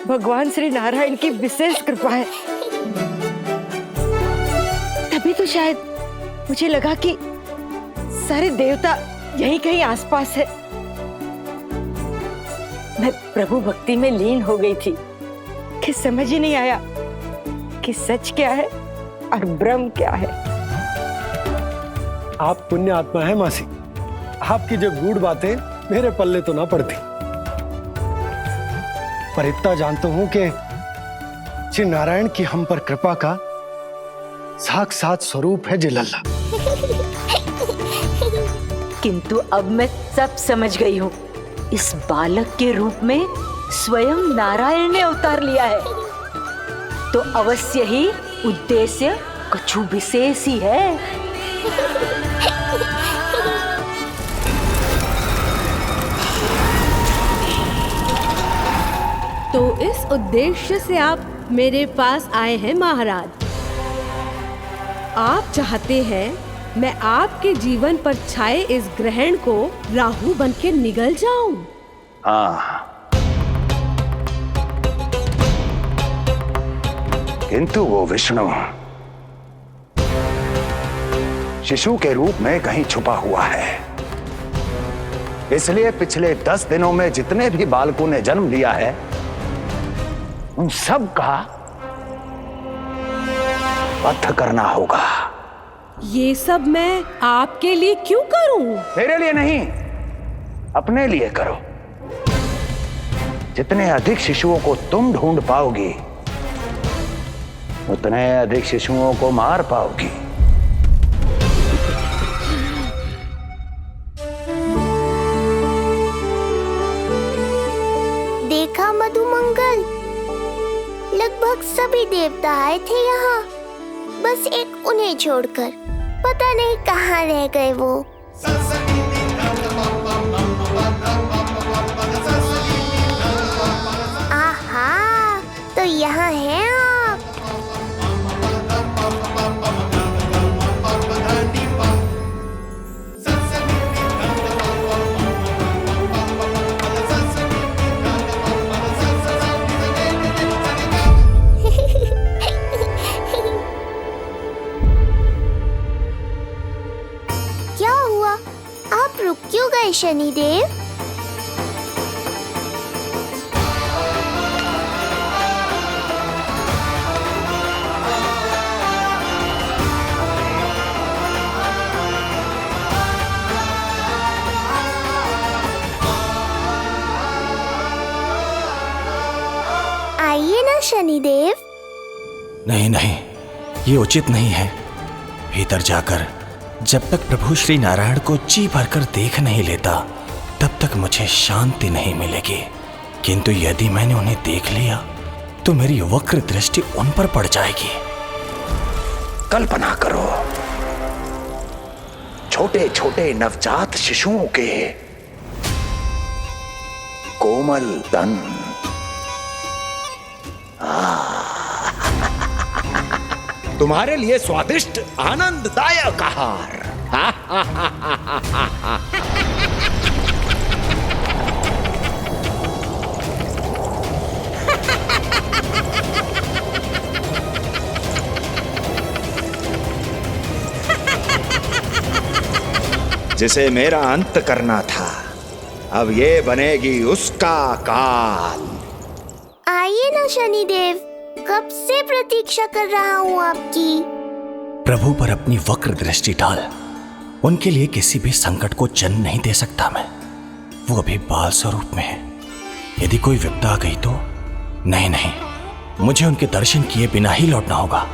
भगवान श्री नारायण की विशेष कृपा है। तभी तो शायद मुझे लगा कि सारे देवता यहीं कहीं आसपास है। मैं प्रभु भक्ति में लीन हो गई थी कि समझ ही नहीं आया कि सच क्या है और भ्रम क्या है। आप पुण्य आत्मा है मासी, आपकी जो गूढ़ बातें मेरे पल्ले तो ना पड़ती, पर इतना जानता हूं कि श्री नारायण की हम पर कृपा का साक्षात स्वरूप है जिलल्ला। किंतु अब मैं सब समझ गई हूँ। इस बालक के रूप में स्वयं नारायण ने अवतार लिया है, तो अवश्य ही उद्देश्य कुछ विशेष ही है। तो इस उद्देश्य से आप मेरे पास आए हैं महाराज। आप चाहते हैं मैं आपके जीवन पर छाए इस ग्रहण को राहु बनके निगल जाऊं? हाँ, किंतु वो विष्णु शिशु के रूप में कहीं छुपा हुआ है। इसलिए पिछले 10 दिनों में जितने भी बालकों ने जन्म लिया है, उन सब का वध करना होगा। ये सब मैं आपके लिए क्यों करूं? मेरे लिए नहीं, अपने लिए करो। जितने अधिक शिशुओं को तुम ढूंढ पाओगी, उतने अधिक शिशुओं को मार पाओगी। देखा मधुमंगल, लगभग सभी देवता आए थे यहाँ, बस एक उन्हें छोड़कर। पता नहीं कहाँ रह गए वो। आहा, तो यहाँ हैं आप। शनिदेव। आइए ना शनिदेव। नहीं नहीं, ये उचित नहीं है। भीतर जाकर जब तक प्रभु श्री नारायण को जी भरकर देख नहीं लेता तब तक मुझे शांति नहीं मिलेगी। किंतु यदि मैंने उन्हें देख लिया तो मेरी वक्र दृष्टि उन पर पड़ जाएगी। कल्पना करो, छोटे छोटे नवजात शिशुओं के कोमल तन, तुम्हारे लिए स्वादिष्ट आनंददायक आहार। जिसे मेरा अंत करना था, अब ये बनेगी उसका काल। आइए ना शनिदेव, कब से प्रतीक्षा कर रहा हूँ आपकी। प्रभु पर अपनी वक्र दृष्टि डाल। उनके लिए किसी भी संकट को जन्म नहीं दे सकता मैं। वो अभी बाल स्वरूप में है। यदि कोई विपदा आ गई तो नहीं नहीं, मुझे उनके दर्शन किए बिना ही लौटना होगा।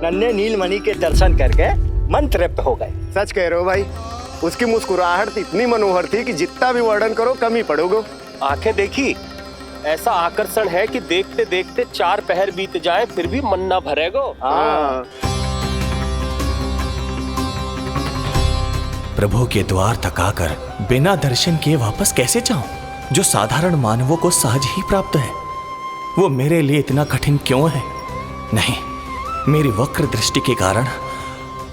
नन्हे नीलमणि के दर्शन करके मन तृप्त हो गए। सच कह रहे हो भाई, उसकी मुस्कुराहट इतनी मनोहर थी कि जितना भी वर्णन करो कम ही पड़ोगे। आंखें देखी, ऐसा आकर्षण है कि देखते देखते 4 पहर बीत जाए फिर भी मन ना भरेगो। प्रभु के द्वार तक आकर बिना दर्शन किए वापस कैसे जाऊं, जो साधारण मानवों को सहज ही प्राप्त है। वो मेरे लिए इतना कठिन क्यों है? नहीं, मेरी वक्र दृष्टि के कारण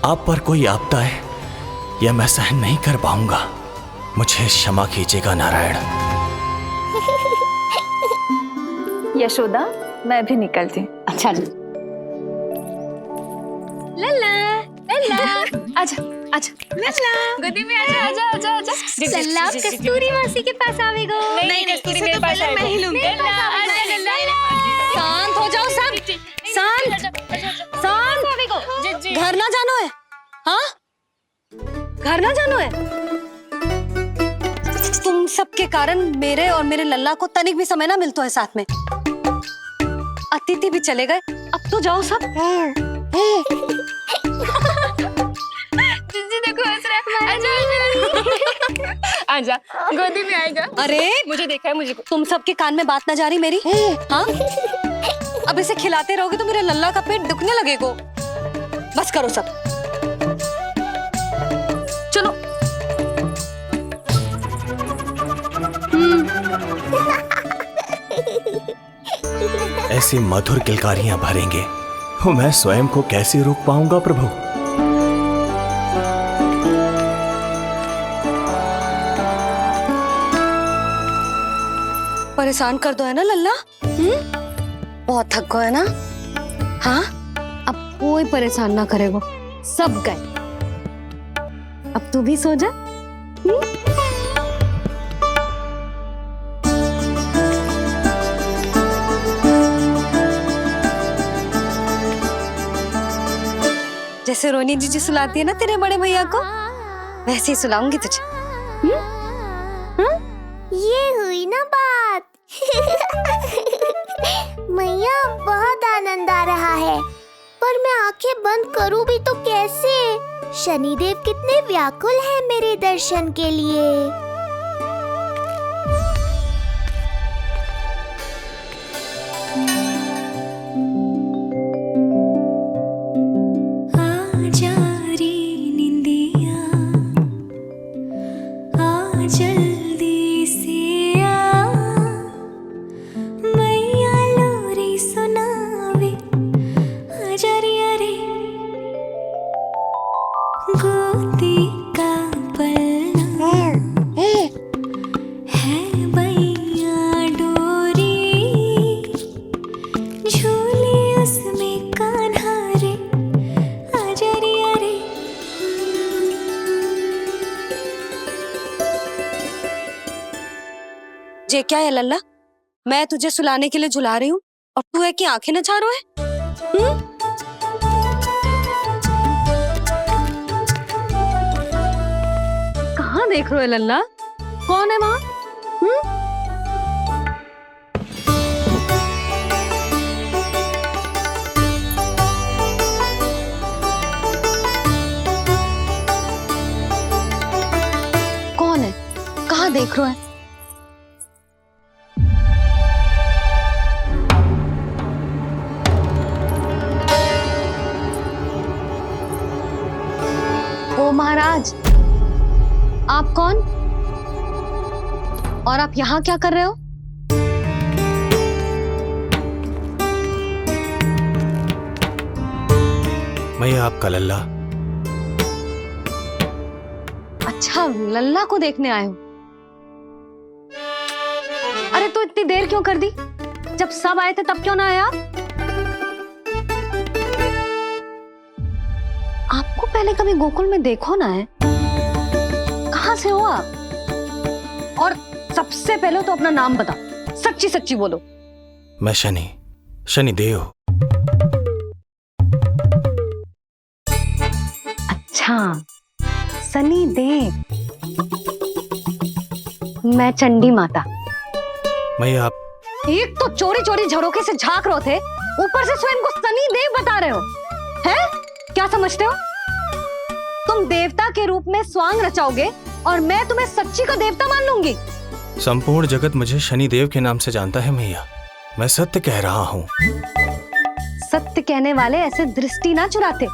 आप पर कोई आपदा है या मैं सहन नहीं कर पाऊंगा। मुझे क्षमा कीजिएगा नारायण। यशोदा, मैं भी निकलती। अच्छा जी। लल्ला लल्ला, आजा आजा लल्ला, गोदी में आजा आजा आजा आजा। लल्ला कस्तूरी मासी के पास आवेगो। नहीं कस्तूरी मेरे पास आएगा। मैं ही लूंगी। शांत हो जाओ सब, शांत शांत। घर ना जानो है? हाँ, घर ना जानो है? तुम सबके कारण मेरे और मेरे लल्ला को तनिक भी समय ना मिलता है साथ में। अतिथि भी चले गए, अब तो जाओ सब। जीजी देखो हंस रहा है। आजा आजा, गोदी में आएगा। अरे मुझे देखा है, मुझे। तुम सबके कान में बात ना जा रही मेरी? हाँ, अब इसे खिलाते रहोगे तो मेरे लल्ला का पेट दुखने लगेगा। बस करो सब, चलो। ऐसी मधुर किलकारियां भरेंगे तो मैं स्वयं को कैसे रोक पाऊंगा प्रभु? परेशान कर दो है ना लल्ला? बहुत थक गए है ना? हाँ, अब कोई परेशान ना करेगा, सब गए। अब तू भी सो जा। जैसे रोनी जीजी सुलाती है ना तेरे बड़े भैया को, वैसे ही सुलाऊंगी तुझे। ये हुई ना बात। मैया, बहुत आनंद आ रहा है, पर मैं आंखें बंद करूं भी तो कैसे? शनिदेव कितने व्याकुल हैं मेरे दर्शन के लिए। जे क्या है लल्ला, मैं तुझे सुलाने के लिए झुला रही हूँ और तू है कि आंखें नचा रहा है? कहाँ देख रहे हो लल्ला? कौन है वहाँ? कौन है? कहाँ देख रहे हो? ओ महाराज, आप कौन और आप यहाँ क्या कर रहे हो? मैं आपका लल्ला। अच्छा, लल्ला को देखने आए हो? अरे तो इतनी देर क्यों कर दी? जब सब आए थे तब क्यों ना आया? आपको पहले कभी गोकुल में देखो ना है? कहाँ से हो आप? और सबसे पहले तो अपना नाम बताओ, सच्ची सच्ची बोलो। मैं शनिदेव। अच्छा, शनिदेव। मैं चंडी माता। मैं आप एक तो चोरी चोरी झरोखे से झांक रहे थे, ऊपर से स्वयं को शनिदेव बता रहे हो, हैं? क्या समझते हो? तुम देवता के रूप में स्वांग रचाओगे और मैं तुम्हें सच्ची का देवता मान लूंगी? संपूर्ण जगत मुझे शनिदेव के नाम से जानता है मैया। मैं सत्य कह रहा हूँ। सत्य कहने वाले ऐसे दृष्टि ना चुराते,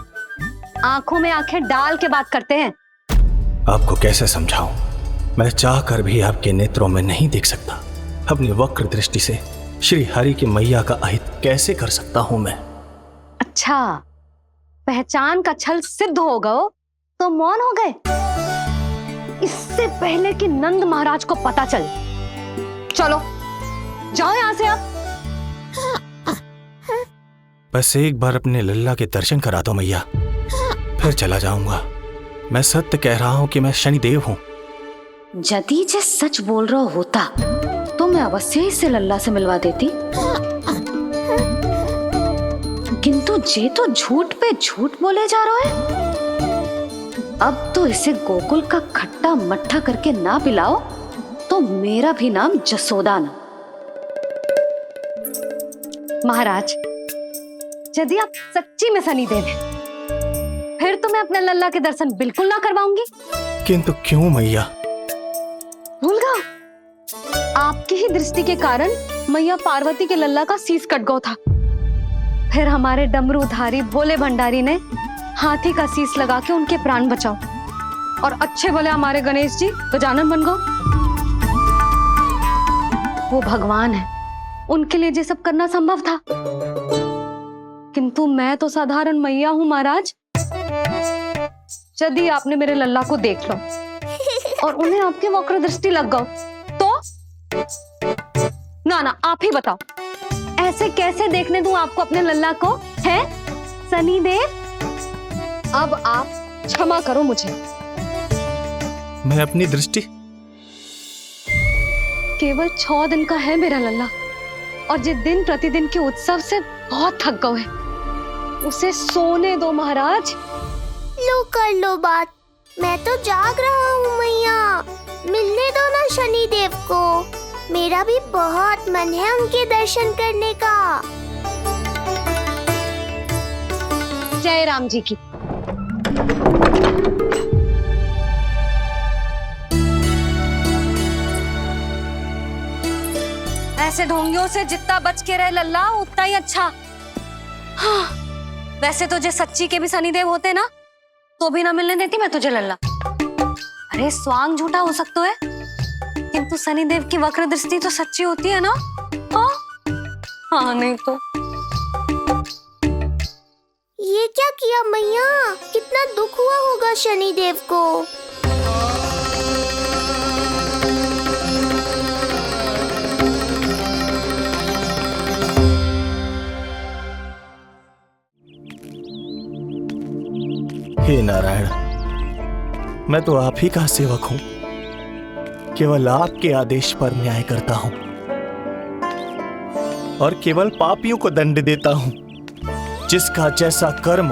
आंखों में आंखें डाल के बात करते हैं। आपको कैसे समझाऊं? मैं चाह कर भी आपके नेत्रों में नहीं देख सकता। अपनी वक्र दृष्टि से श्री हरि की मैया का अहित कैसे कर सकता हूं मैं? अच्छा, पहचान का छल सिद्ध हो गया तो मौन हो गए? इससे पहले कि नंद महाराज को पता चले। चलो जाओ यहां से आप। बस एक बार अपने लल्ला के दर्शन करा दो मैया, फिर चला जाऊंगा। मैं सत्य कह रहा हूं कि मैं शनिदेव हूं। यदि जे सच बोल रहा होता तो मैं अवश्य ही इसे लल्ला से मिलवा देती, किंतु जे तो झूठ पे झूठ बोले जा रहा है। अब तो इसे गोकुल का खट्टा मट्ठा करके ना पिलाओ तो मेरा भी नाम जसोदा ना। महाराज, यदि आप सच्ची में शनिदेव हैं, फिर तो मैं अपने लल्ला के दर्शन बिल्कुल ना करवाऊंगी। किंतु क्यों मैया? भूल गया? आपकी ही दृष्टि के कारण मैया पार्वती के लल्ला का शीश कट गया था। फिर हमारे डमरूधारी भोले भंडारी ने हाथी का शीश लगा के उनके प्राण बचाओ, और अच्छे भले हमारे गणेश जी गजानन बन गए। वो भगवान है, उनके लिए ये सब करना संभव था, किंतु मैं तो साधारण मैया हूं महाराज। यदि आपने मेरे लल्ला को देख लो और उन्हें आपकी वक्र दृष्टि लग गई तो? ना आप ही बताओ, ऐसे कैसे देखने दूं आपको अपने लल्ला को? है शनिदेव, अब आप क्षमा करो मुझे। मैं अपनी दृष्टि केवल 6 दिन का है मेरा लल्ला, और जिस दिन प्रतिदिन के उत्सव से बहुत थक गए हैं, उसे सोने दो महाराज। लो कर लो बात, मैं तो जाग रहा हूँ मैया। मिलने दो ना शनिदेव को, मेरा भी बहुत मन है उनके दर्शन करने का। जय राम जी की। ऐसे ढोंगियों से जितना बच के रहे लल्ला उतना ही अच्छा। हाँ, वैसे तो जे सच्ची के भी शनिदेव होते ना तो भी ना मिलने देती मैं तुझे लल्ला। अरे स्वांग झूठा हो सकता है, किंतु शनिदेव की वक्र दृष्टि तो सच्ची होती है ना? हाँ, हाँ नहीं तो। ये क्या किया मैया? कितना दुख हुआ होगा शनिदेव को। हे नारायण, मैं तो आप ही का सेवक हूं, केवल आपके आदेश पर न्याय करता हूं और केवल पापियों को दंड देता हूं। जिसका जैसा कर्म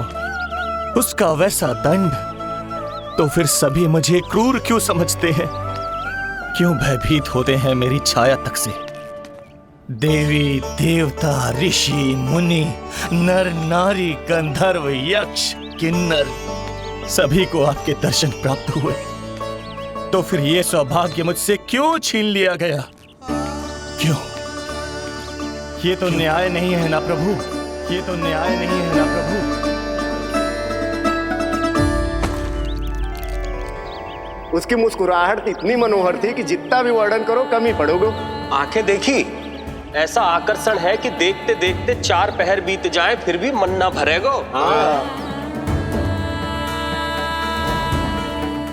उसका वैसा दंड। तो फिर सभी मुझे क्रूर क्यों समझते हैं? क्यों भयभीत होते हैं मेरी छाया तक से? देवी देवता ऋषि मुनि नर नारी गंधर्व यक्ष किन्नर सभी को आपके दर्शन प्राप्त हुए। तो फिर ये सौभाग्य मुझसे क्यों छीन लिया गया? क्यों? ये तो न्याय नहीं है ना प्रभु, ये तो न्याय नहीं है ना प्रभु। उसकी मुस्कुराहट इतनी मनोहर थी कि जितना भी वर्णन करो कम ही पड़ोगे। आंखें देखी, ऐसा आकर्षण है कि देखते देखते 4 पहर बीत जाए फिर भी मन ना भरेगो।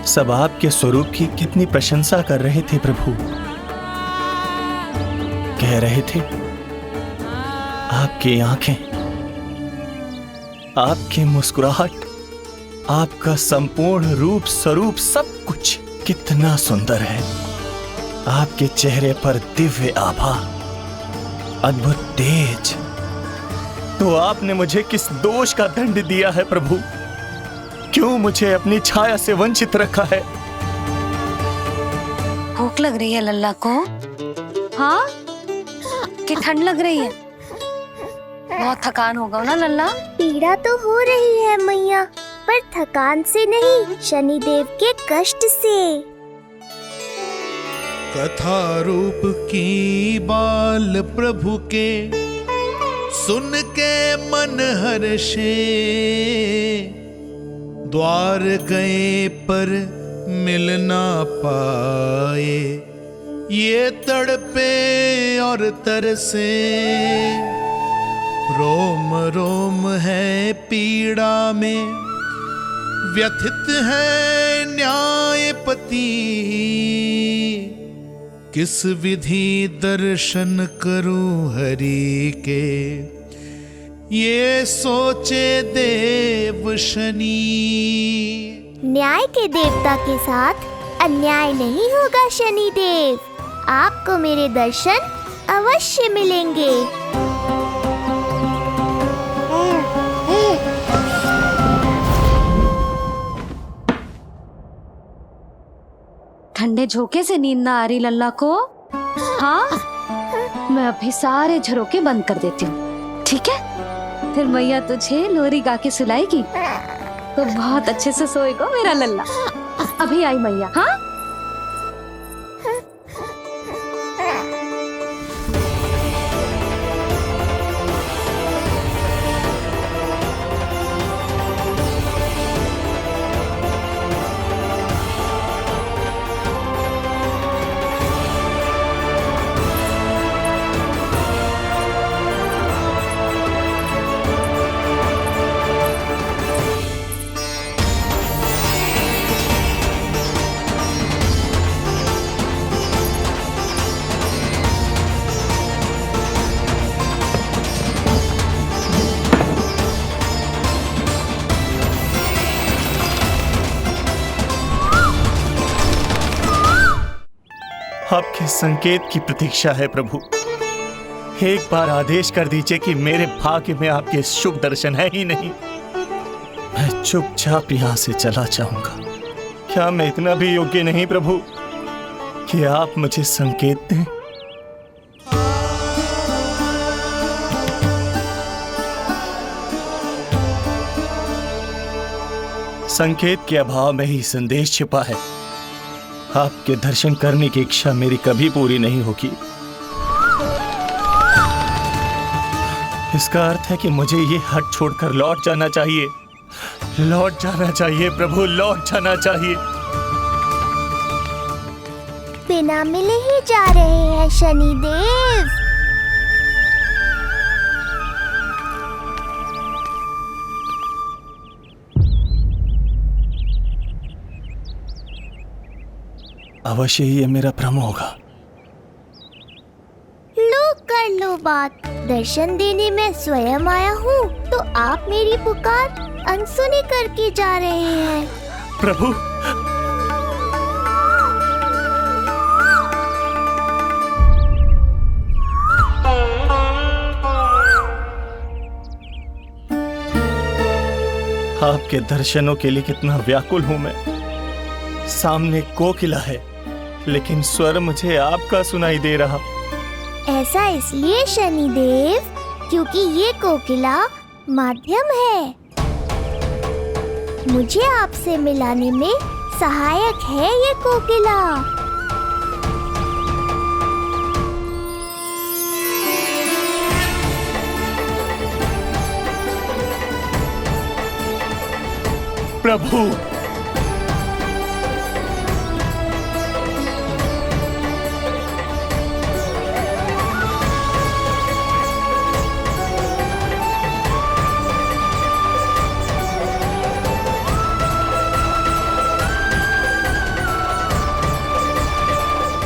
सब आपके स्वरूप की कितनी प्रशंसा कर रहे थे प्रभु। कह रहे थे आपकी आंखें, आपकी मुस्कुराहट, आपका संपूर्ण रूप स्वरूप सब कुछ कितना सुंदर है। आपके चेहरे पर दिव्य आभा, अद्भुत तेज। तो आपने मुझे किस दोष का दंड दिया है प्रभु? क्यों मुझे अपनी छाया से वंचित रखा है? भूख लग रही है लल्ला को? हाँ, कि ठंड लग रही है? बहुत थकान होगा ना लल्ला? पीड़ा तो हो रही है मैया, पर थकान से नहीं, शनिदेव के कष्ट से। कथा रूप की बाल प्रभु के सुन के मन हर्षे, द्वार गए पर मिल ना पाए, ये तड़पे और तरसे। रोम रोम है पीड़ा में, व्यथित है न्यायपति। किस विधि दर्शन करूं हरि के, ये सोचे देव शनि। न्याय के देवता के साथ अन्याय नहीं होगा शनिदेव। आपको मेरे दर्शन अवश्य मिलेंगे। ठंडे झोंके से नींद ना आ रही लल्ला को? हाँ, मैं अभी सारे झरोके बंद कर देती हूँ, ठीक है? फिर मैया तुझे लोरी गा के सुलाएगी तो बहुत अच्छे से सोएगा मेरा लल्ला। अभी आई मैया। हाँ, आपके संकेत की प्रतीक्षा है प्रभु। एक बार आदेश कर दीजिए कि मेरे भाग्य में आपके शुभ दर्शन है ही नहीं, मैं चुपचाप यहां से चला जाऊंगा। क्या मैं इतना भी योग्य नहीं प्रभु कि आप मुझे संकेत दें? संकेत के अभाव में ही संदेश छिपा है। आपके दर्शन करने की इच्छा मेरी कभी पूरी नहीं होगी। इसका अर्थ है कि मुझे ये हट छोड़कर लौट जाना चाहिए। लौट जाना चाहिए प्रभु, लौट जाना चाहिए। बिना मिले ही जा रहे हैं शनिदेव। अवश्य ही ये मेरा भ्रम होगा। लो कर लो बात। दर्शन देने मैं स्वयं आया हूँ तो आप मेरी पुकार अनसुनी करके जा रहे हैं। प्रभु आपके दर्शनों के लिए कितना व्याकुल हूं मैं। सामने कोकिला है, लेकिन स्वर मुझे आपका सुनाई दे रहा। ऐसा इसलिए शनिदेव क्योंकि ये कोकिला माध्यम है, मुझे आपसे मिलाने में सहायक है ये कोकिला। प्रभु,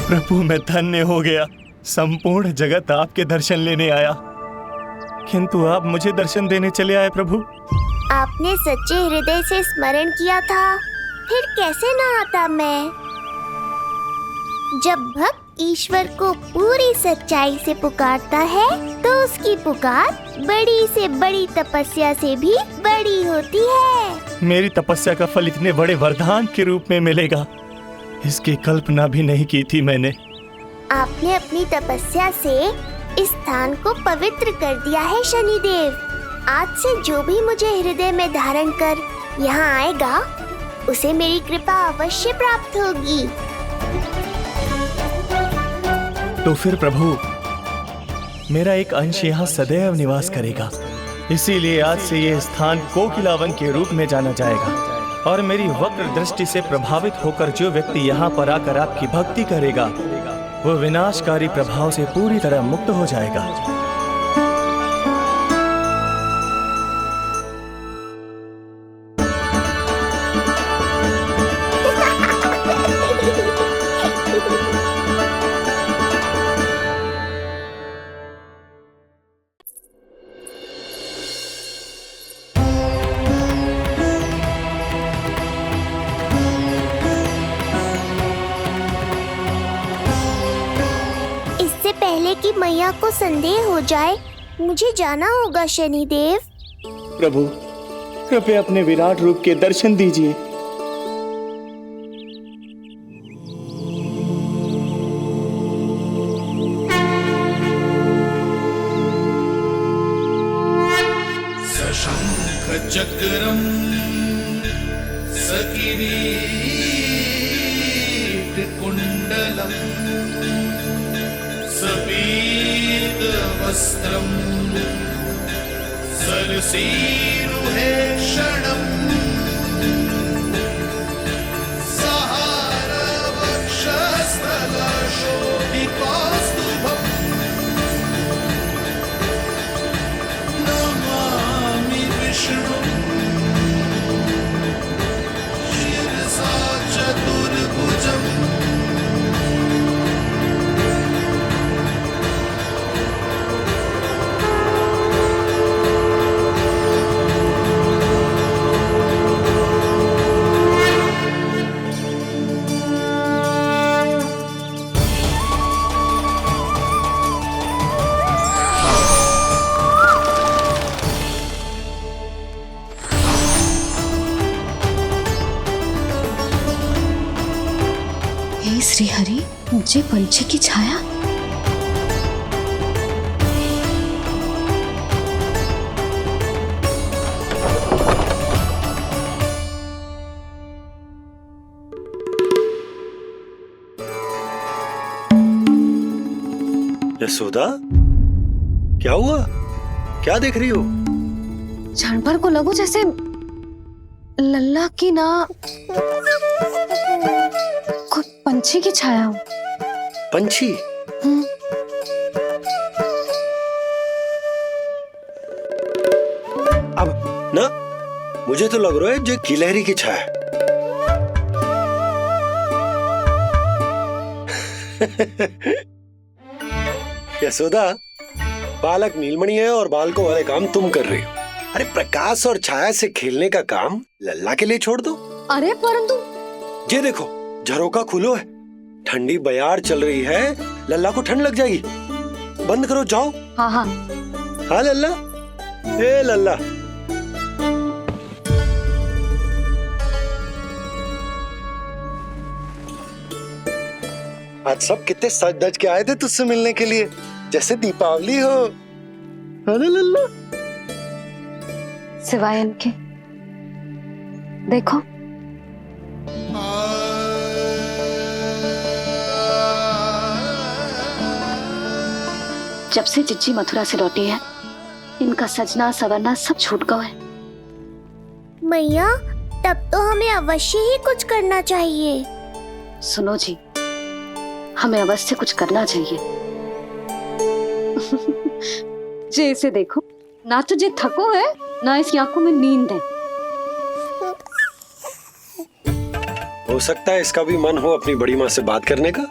प्रभु मैं धन्य हो गया। संपूर्ण जगत आपके दर्शन लेने आया, किंतु आप मुझे दर्शन देने चले आए प्रभु। आपने सच्चे हृदय से स्मरण किया था, फिर कैसे ना आता मैं। जब भक्त ईश्वर को पूरी सच्चाई से पुकारता है तो उसकी पुकार बड़ी से बड़ी तपस्या से भी बड़ी होती है। मेरी तपस्या का फल इतने बड़े वरदान के रूप में मिलेगा, इसकी कल्पना भी नहीं की थी मैंने। आपने अपनी तपस्या से इस स्थान को पवित्र कर दिया है शनिदेव। आज से जो भी मुझे हृदय में धारण कर यहाँ आएगा, उसे मेरी कृपा अवश्य प्राप्त होगी। तो फिर प्रभु, मेरा एक अंश यहाँ सदैव निवास करेगा, इसीलिए आज से ये स्थान कोकिलावन के रूप में जाना जाएगा। और मेरी वक्र दृष्टि से प्रभावित होकर जो व्यक्ति यहाँ पर आकर आपकी भक्ति करेगा, वो विनाशकारी प्रभाव से पूरी तरह मुक्त हो जाएगा। पहले कि मैया को संदेह हो जाए, मुझे जाना होगा शनिदेव। प्रभु, कृपया अपने विराट रूप के दर्शन दीजिए। सशंख चक्रम सकिरीट कुंडलम सपीत वस्त्रम सरसीरुहेक्षणम सहार वक्षस्थलशोभिकास्तुभम् नमामि विष्णुं शिरसा चतुर्भुजम्। श्री हरि, मुझे पंछी की छाया। यशोदा, क्या हुआ? क्या देख रही हो? जानवर को लगो जैसे लल्ला की ना कोई पंछी की छाया हो। पंछी? अब ना मुझे तो लग रहा है जो गिलहरी की छाया। यशोदा, बालक नीलमणि है और बालकों वाले काम तुम कर रही हो। अरे प्रकाश और छाया से खेलने का काम लल्ला के लिए छोड़ दो। अरे परंतु ये देखो, झरोका खुलो है, ठंडी बयार चल रही है, लल्ला को ठंड लग जाएगी। बंद करो, जाओ। हाँ हाँ हाँ लल्ला, ए लल्ला। आज सब कितने सज धज के आए थे तुझसे मिलने के लिए, जैसे दीपावली हो। अरे लल्ला। सिवाय इनके देखो, जब से जिज्जी मथुरा से लौटी है, इनका सजना सवरना सब छूट गया है। मैया, तब तो हमें अवश्य ही कुछ करना चाहिए। सुनो जी, हमें अवश्य कुछ करना चाहिए। जे इसे देखो, ना तो जे थको है, ना इसकी आंखों में नींद है। हो सकता है इसका भी मन हो अपनी बड़ी माँ से बात करने का।